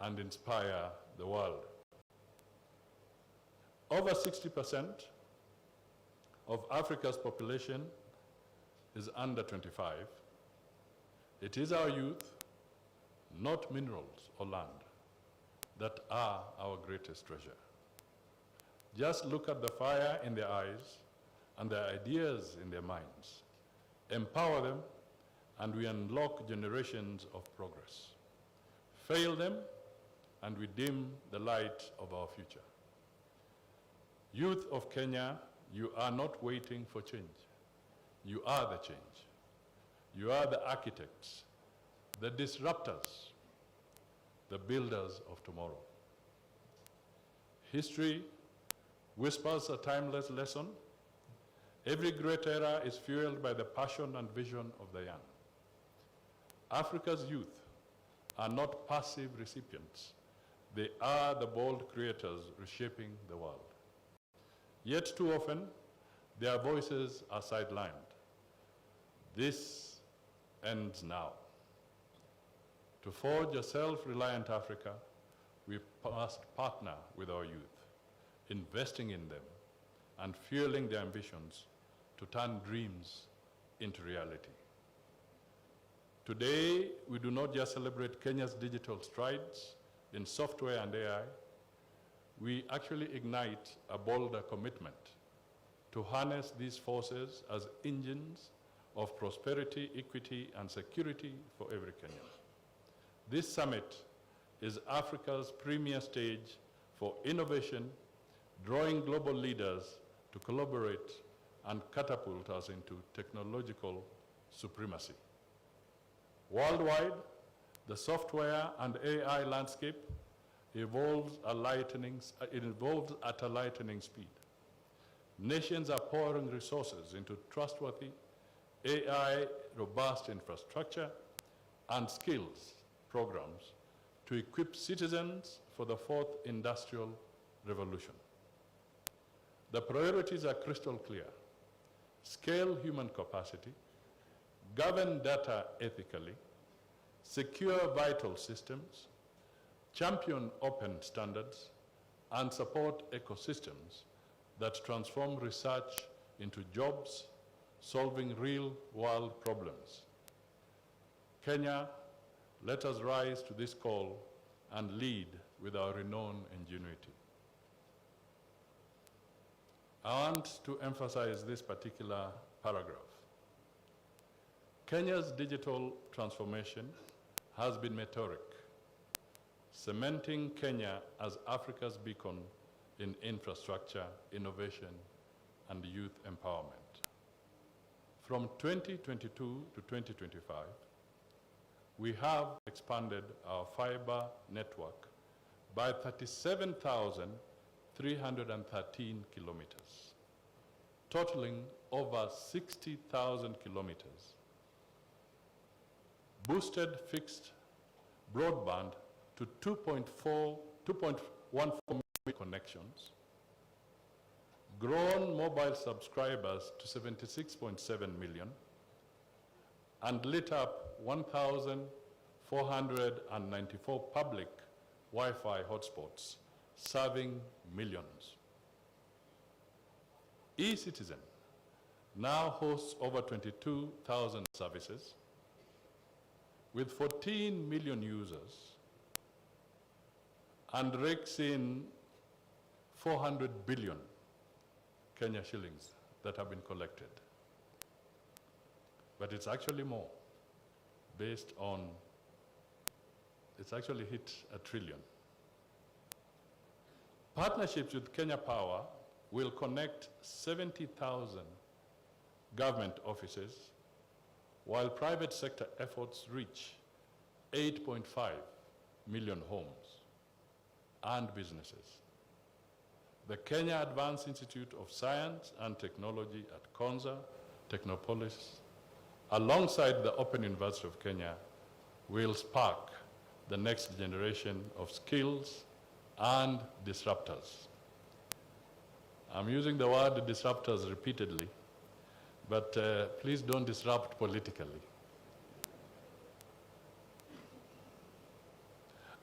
and inspire the world. Over 60% of Africa's population is under 25. It is our youth, not minerals or land, that are our greatest treasure. Just look at the fire in their eyes and the ideas in their minds. Empower them, and we unlock generations of progress. Fail them, and we dim the light of our future. Youth of Kenya, you are not waiting for change. You are the change. You are the architects, the disruptors, the builders of tomorrow. History whispers a timeless lesson. Every great era is fueled by the passion and vision of the young. Africa's youth are not passive recipients. They are the bold creators reshaping the world. Yet too often, their voices are sidelined. This ends now. To forge a self-reliant Africa, we must partner with our youth, investing in them and fueling their ambitions to turn dreams into reality. Today, we do not just celebrate Kenya's digital strides in software and AI, we actually ignite a bolder commitment to harness these forces as engines of prosperity, equity, and security for every Kenyan. This summit is Africa's premier stage for innovation, drawing global leaders to collaborate and catapult us into technological supremacy. Worldwide, the software and AI landscape evolves at a lightning speed. Nations are pouring resources into trustworthy, AI-robust infrastructure and skills programs to equip citizens for the fourth industrial revolution. The priorities are crystal clear. Scale human capacity, govern data ethically, secure vital systems, champion open standards, and support ecosystems that transform research into jobs, solving real-world problems. Kenya, let us rise to this call and lead with our renowned ingenuity. I want to emphasize this particular paragraph. Kenya's digital transformation has been meteoric, cementing Kenya as Africa's beacon in infrastructure, innovation, and youth empowerment. From 2022 to 2025, we have expanded our fiber network by 37,313 kilometers, totaling over 60,000 kilometers, boosted fixed broadband to 2.14 million connections, grown mobile subscribers to 76.7 million, and lit up 1,494 public Wi-Fi hotspots, serving millions. eCitizen now hosts over 22,000 services with 14 million users and rakes in 400 billion Kenya shillings that have been collected. But it's actually more, based on, it's actually hit $1 trillion. Partnerships with Kenya Power will connect 70,000 government offices, while private sector efforts reach 8.5 million homes and businesses. The Kenya Advanced Institute of Science and Technology at Konza Technopolis, alongside the Open University of Kenya, will spark the next generation of skills and disruptors. I'm using the word disruptors repeatedly, but please don't disrupt politically.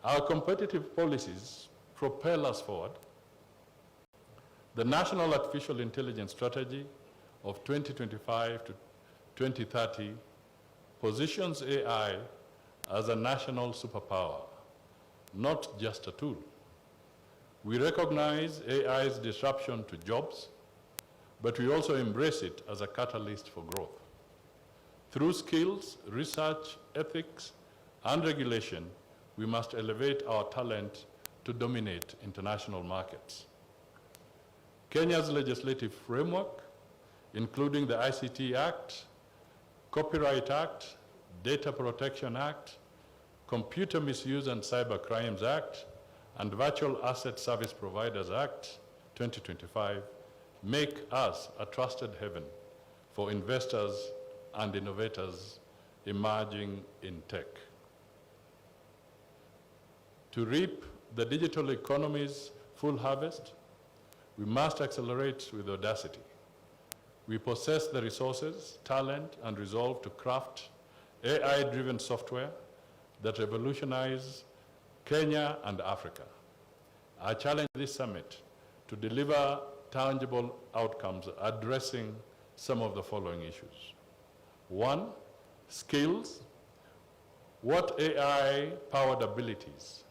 Our competitive policies propel us forward. The National Artificial Intelligence Strategy of 2025 to 2030 positions AI as a national superpower, not just a tool. We recognize AI's disruption to jobs, but we also embrace it as a catalyst for growth. Through skills, research, ethics, and regulation, we must elevate our talent to dominate international markets. Kenya's legislative framework, including the ICT Act, Copyright Act, Data Protection Act, Computer Misuse and Cyber Crimes Act, and Virtual Asset Service Providers Act 2025, make us a trusted haven for investors and innovators emerging in tech. To reap the digital economy's full harvest, we must accelerate with audacity. We possess the resources, talent, and resolve to craft AI-driven software that revolutionize Kenya and Africa. I challenge this summit to deliver tangible outcomes addressing some of the following issues. 1, skills. What AI-powered abilities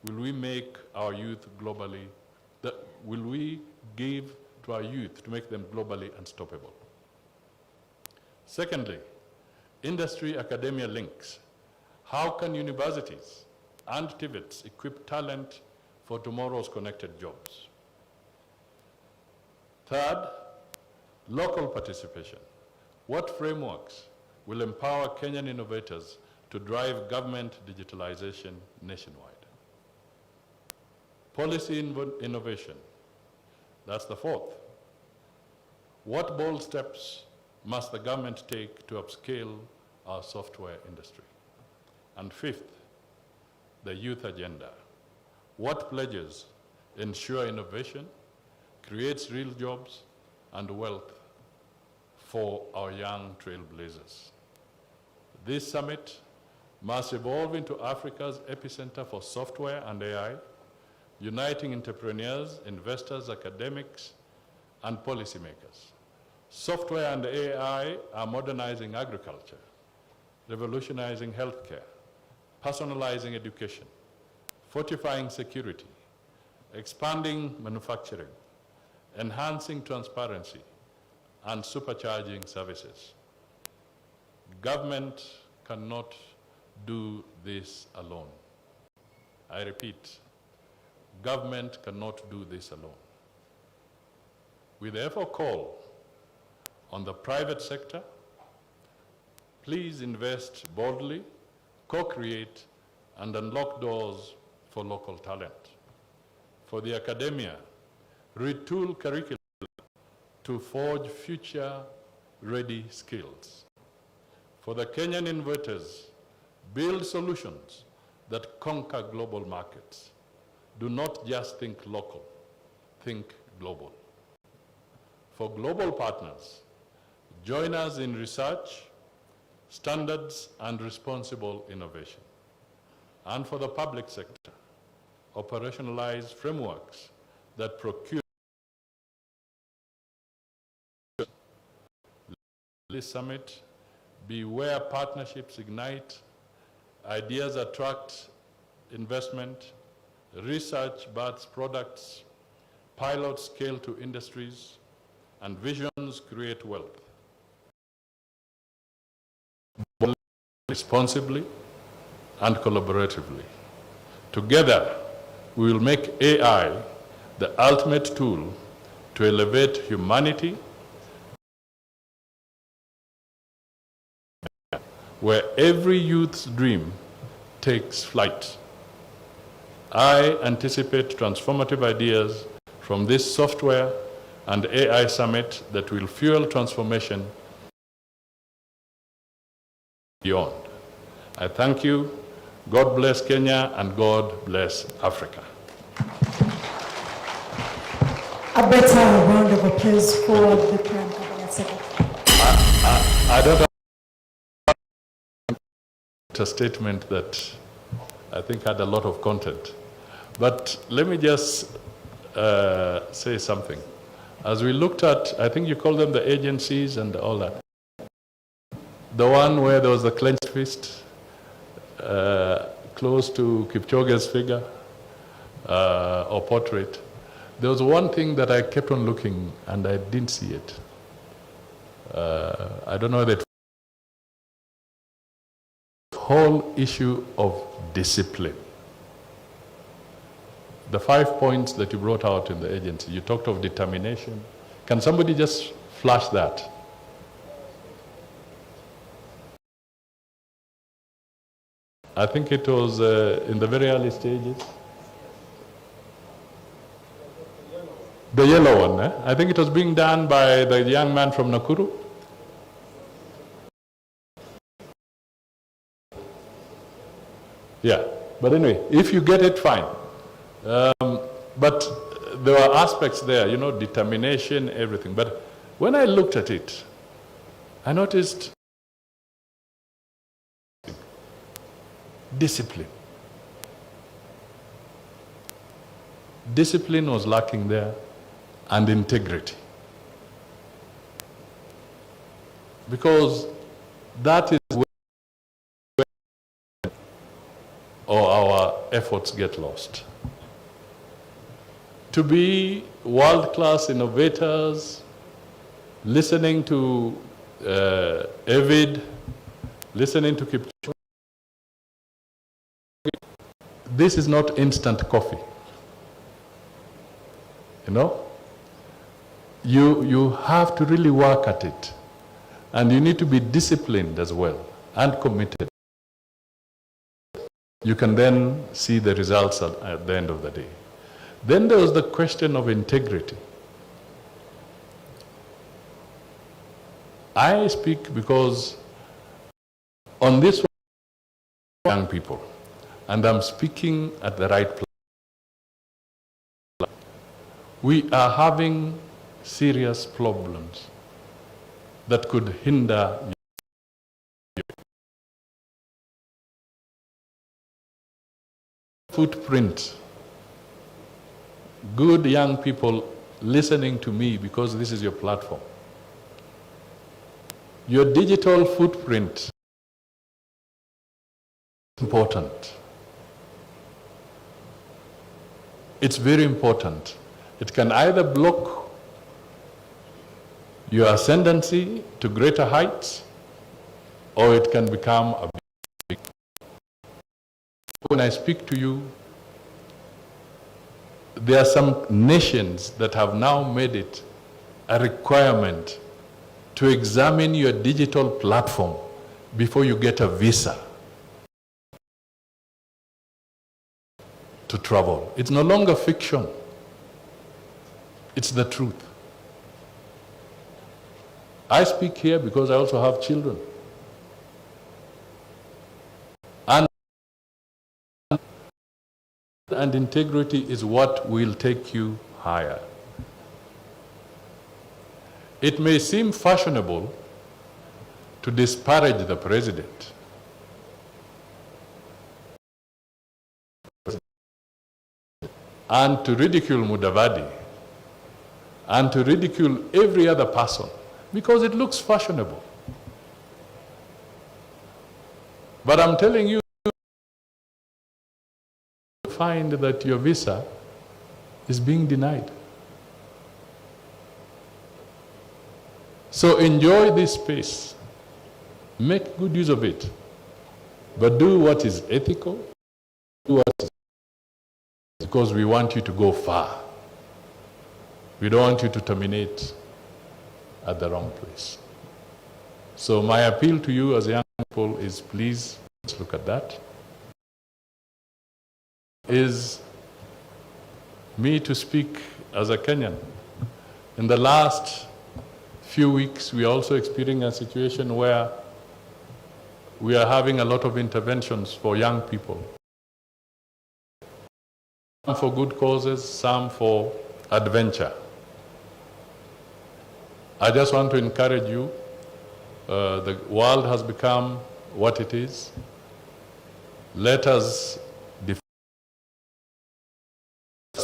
will we make our youth globally, will we give to our youth to make them globally unstoppable? Secondly, industry-academia links. How can universities and TVETs equip talent for tomorrow's connected jobs? Third, local participation. What frameworks will empower Kenyan innovators to drive government digitalization nationwide? Policy innovation. That's the fourth. What bold steps must the government take to upscale our software industry? And fifth, the youth agenda. What pledges ensure innovation, creates real jobs and wealth for our young trailblazers? This summit must evolve into Africa's epicenter for software and AI, uniting entrepreneurs, investors, academics, and policymakers. Software and AI are modernizing agriculture, revolutionizing healthcare, personalizing education, fortifying security, expanding manufacturing, enhancing transparency, and supercharging services. Government cannot do this alone. I repeat, government cannot do this alone. We therefore call on the private sector please invest boldly, co-create, and unlock doors for local talent. For the academia, retool curriculum to forge future-ready skills. For the Kenyan innovators, build solutions that conquer global markets. Do not just think local, think global. For global partners, join us in research, standards, and responsible innovation. And for the public sector, operationalize frameworks that procure. This summit be where partnerships ignite, ideas attract investment, research births products, pilots scale to industries, and visions create wealth. Responsibly and collaboratively. Together, we will make AI the ultimate tool to elevate humanity, where every youth's dream takes flight. I anticipate transformative ideas from this software and AI summit that will fuel transformation beyond. I thank you. God bless Kenya and God bless Africa. A better round of applause for the Prime Cabinet Secretary. I don't have a statement that I think had a lot of content. But let me just say something. As we looked at, I think you call them the agencies and all that. The one where there was the clenched fist, close to Kipchoge's figure or portrait. There was one thing that I kept on looking and I didn't see it. I don't know that whole issue of discipline. The 5 points that you brought out in the agency, you talked of determination. Can somebody just flash that? I think it was in the very early stages. The yellow one, eh? I think it was being done by the young man from Nakuru. Yeah, but anyway, if you get it, fine. But there were aspects there, you know, determination, everything. But when I looked at it, I noticed discipline. Discipline was lacking there, and integrity. Because that is where our efforts get lost. To be world-class innovators, listening to Evid, listening to Kipchoge, this is not instant coffee. You know? You have to really work at it. And you need to be disciplined as well and committed. You can then see the results at the end of the day. Then there was the question of integrity. I speak because on this one, young people, and I'm speaking at the right place. We are having serious problems that could hinder you. Footprint. Good young people listening to me because this is your platform. Your digital footprint is important. It's very important. It can either block your ascendancy to greater heights, or it can become a big. When I speak to you, there are some nations that have now made it a requirement to examine your digital platform before you get a visa to travel. It's no longer fiction. It's the truth. I speak here because I also have children. And integrity is what will take you higher. It may seem fashionable to disparage the president. And to ridicule Mudavadi, and to ridicule every other person, because it looks fashionable. But I'm telling you, find that your visa is being denied. So enjoy this space. Make good use of it. But do what is ethical. Do what is, because we want you to go far. We don't want you to terminate at the wrong place. So my appeal to you as young people is, please, let's look at that. Is me to speak as a Kenyan. In the last few weeks, we are also experiencing a situation where we are having a lot of interventions for young people. Some for good causes, some for adventure. I just want to encourage you. The world has become what it is. Let us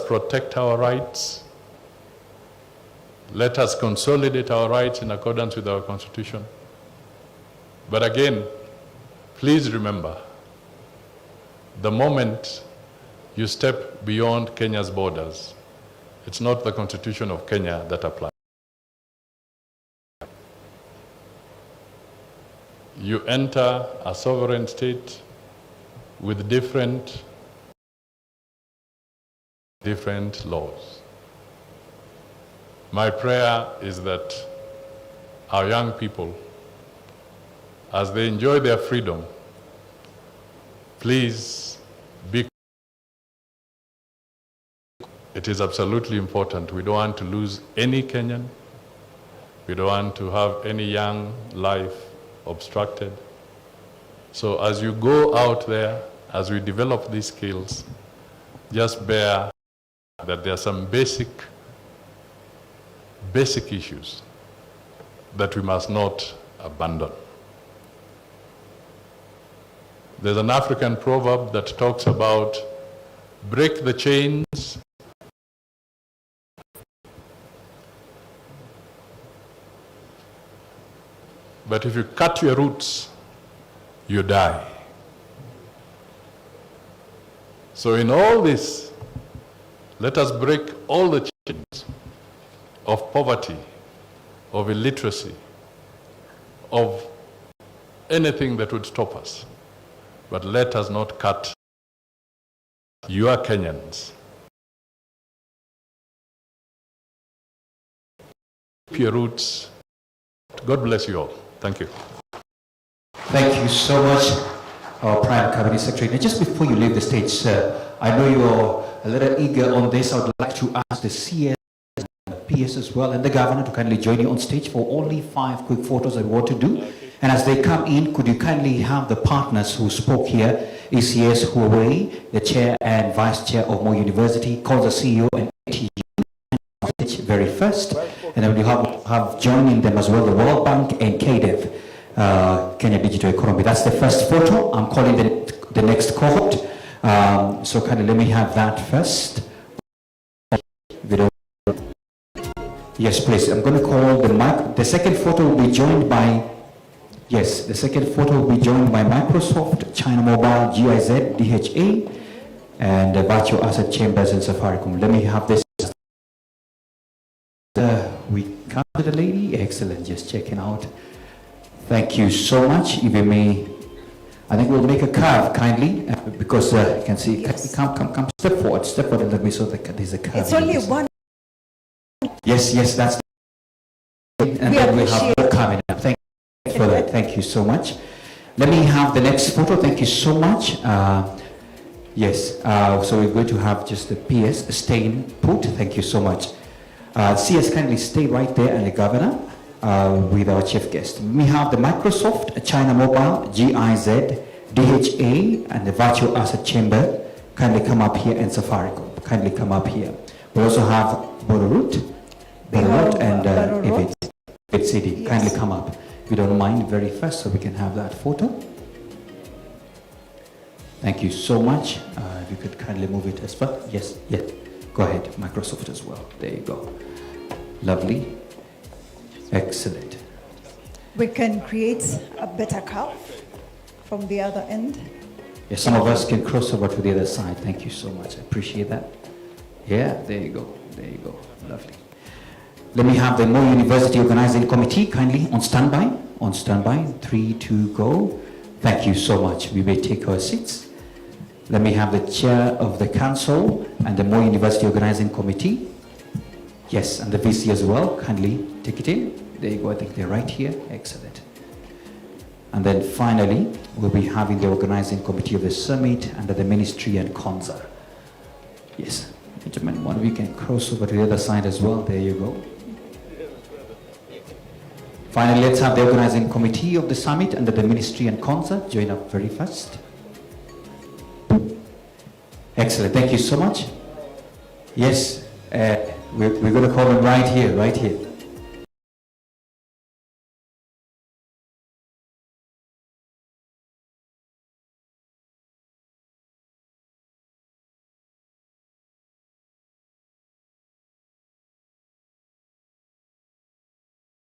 protect our rights. Let us consolidate our rights in accordance with our Constitution. But again, please remember, the moment you step beyond Kenya's borders, it's not the Constitution of Kenya that applies. You enter a sovereign state with different laws. My prayer is that our young people, as they enjoy their freedom, please be. It is absolutely important. We don't want to lose any Kenyan. We don't want to have any young life obstructed. So as you go out there, as we develop these skills, just bear that there are some basic issues that we must not abandon. There's an African proverb that talks about break the chains but if you cut your roots, you die. So in all this, let us break all the chains of poverty, of illiteracy, of anything that would stop us. But let us not cut. You are Kenyans. Keep your roots. God bless you all. Thank you. Thank you so much, our Prime Cabinet Secretary. Now, just before you leave the stage, sir, I know you're a little eager on this. I would like to ask the CS, PS as well, and the governor to kindly join you on stage for only 5 quick photos that we want to do. Okay. And as they come in, could you kindly have the partners who spoke here, ECS Huawei, the chair and vice chair of Moi University, Konza CEO and ATU, very first, and then we have joining them as well the World Bank and KDEV, Kenya Digital Economy. That's the first photo. I'm calling the next cohort. So kindly let me have that first. Yes, please. I'm going to call the mic. The second photo will be joined by, yes, the second photo will be joined by Microsoft, China Mobile, GIZ, DHA, and Virtual Asset Chambers and Safaricom. Let me have this. We come to the lady. Excellent. Just checking out. Thank you so much. If you may, I think we'll make a curve kindly because you can see. Yes. Come. Step forward a little bit so that there's a curve. It's only one. Yes, that's. And then we have more coming up. Thank you for that. Thank you so much. Let me have the next photo. Thank you so much. Yes, so we're going to have just the PS staying put. Thank you so much. CS, kindly stay right there, and the governor with our chief guest. We have the Microsoft, China Mobile, GIZ, DHA, and the Virtual Asset Chamber. Kindly come up here, and Safaricom. Kindly come up here. We also have Bororut, and Evit City. Yes. Kindly come up. If you don't mind, very fast, so we can have that photo. Thank you so much. If you could kindly move it as well. Yes, yeah. Go ahead, Microsoft as well. There you go. Lovely. Excellent. We can create a better curve from the other end. Yeah, some of us can cross over to the other side. Thank you so much. I appreciate that. Yeah, there you go. There you go. Lovely. Let me have the Moi University Organizing Committee kindly on standby. On standby. 3, 2, go. Thank you so much. We may take our seats. Let me have the chair of the council and the Moi University Organizing Committee. Yes, and the VC as well. Kindly take it in. There you go. I think they're right here. Excellent. And then finally, we'll be having the organizing committee of the summit under the ministry and CONSA. Yes, gentlemen, one we can cross over to the other side as well. There you go. Finally, let's have the organizing committee of the summit under the ministry and CONSA join up very fast. Excellent. Thank you so much. Yes, we're going to call them right here, right here.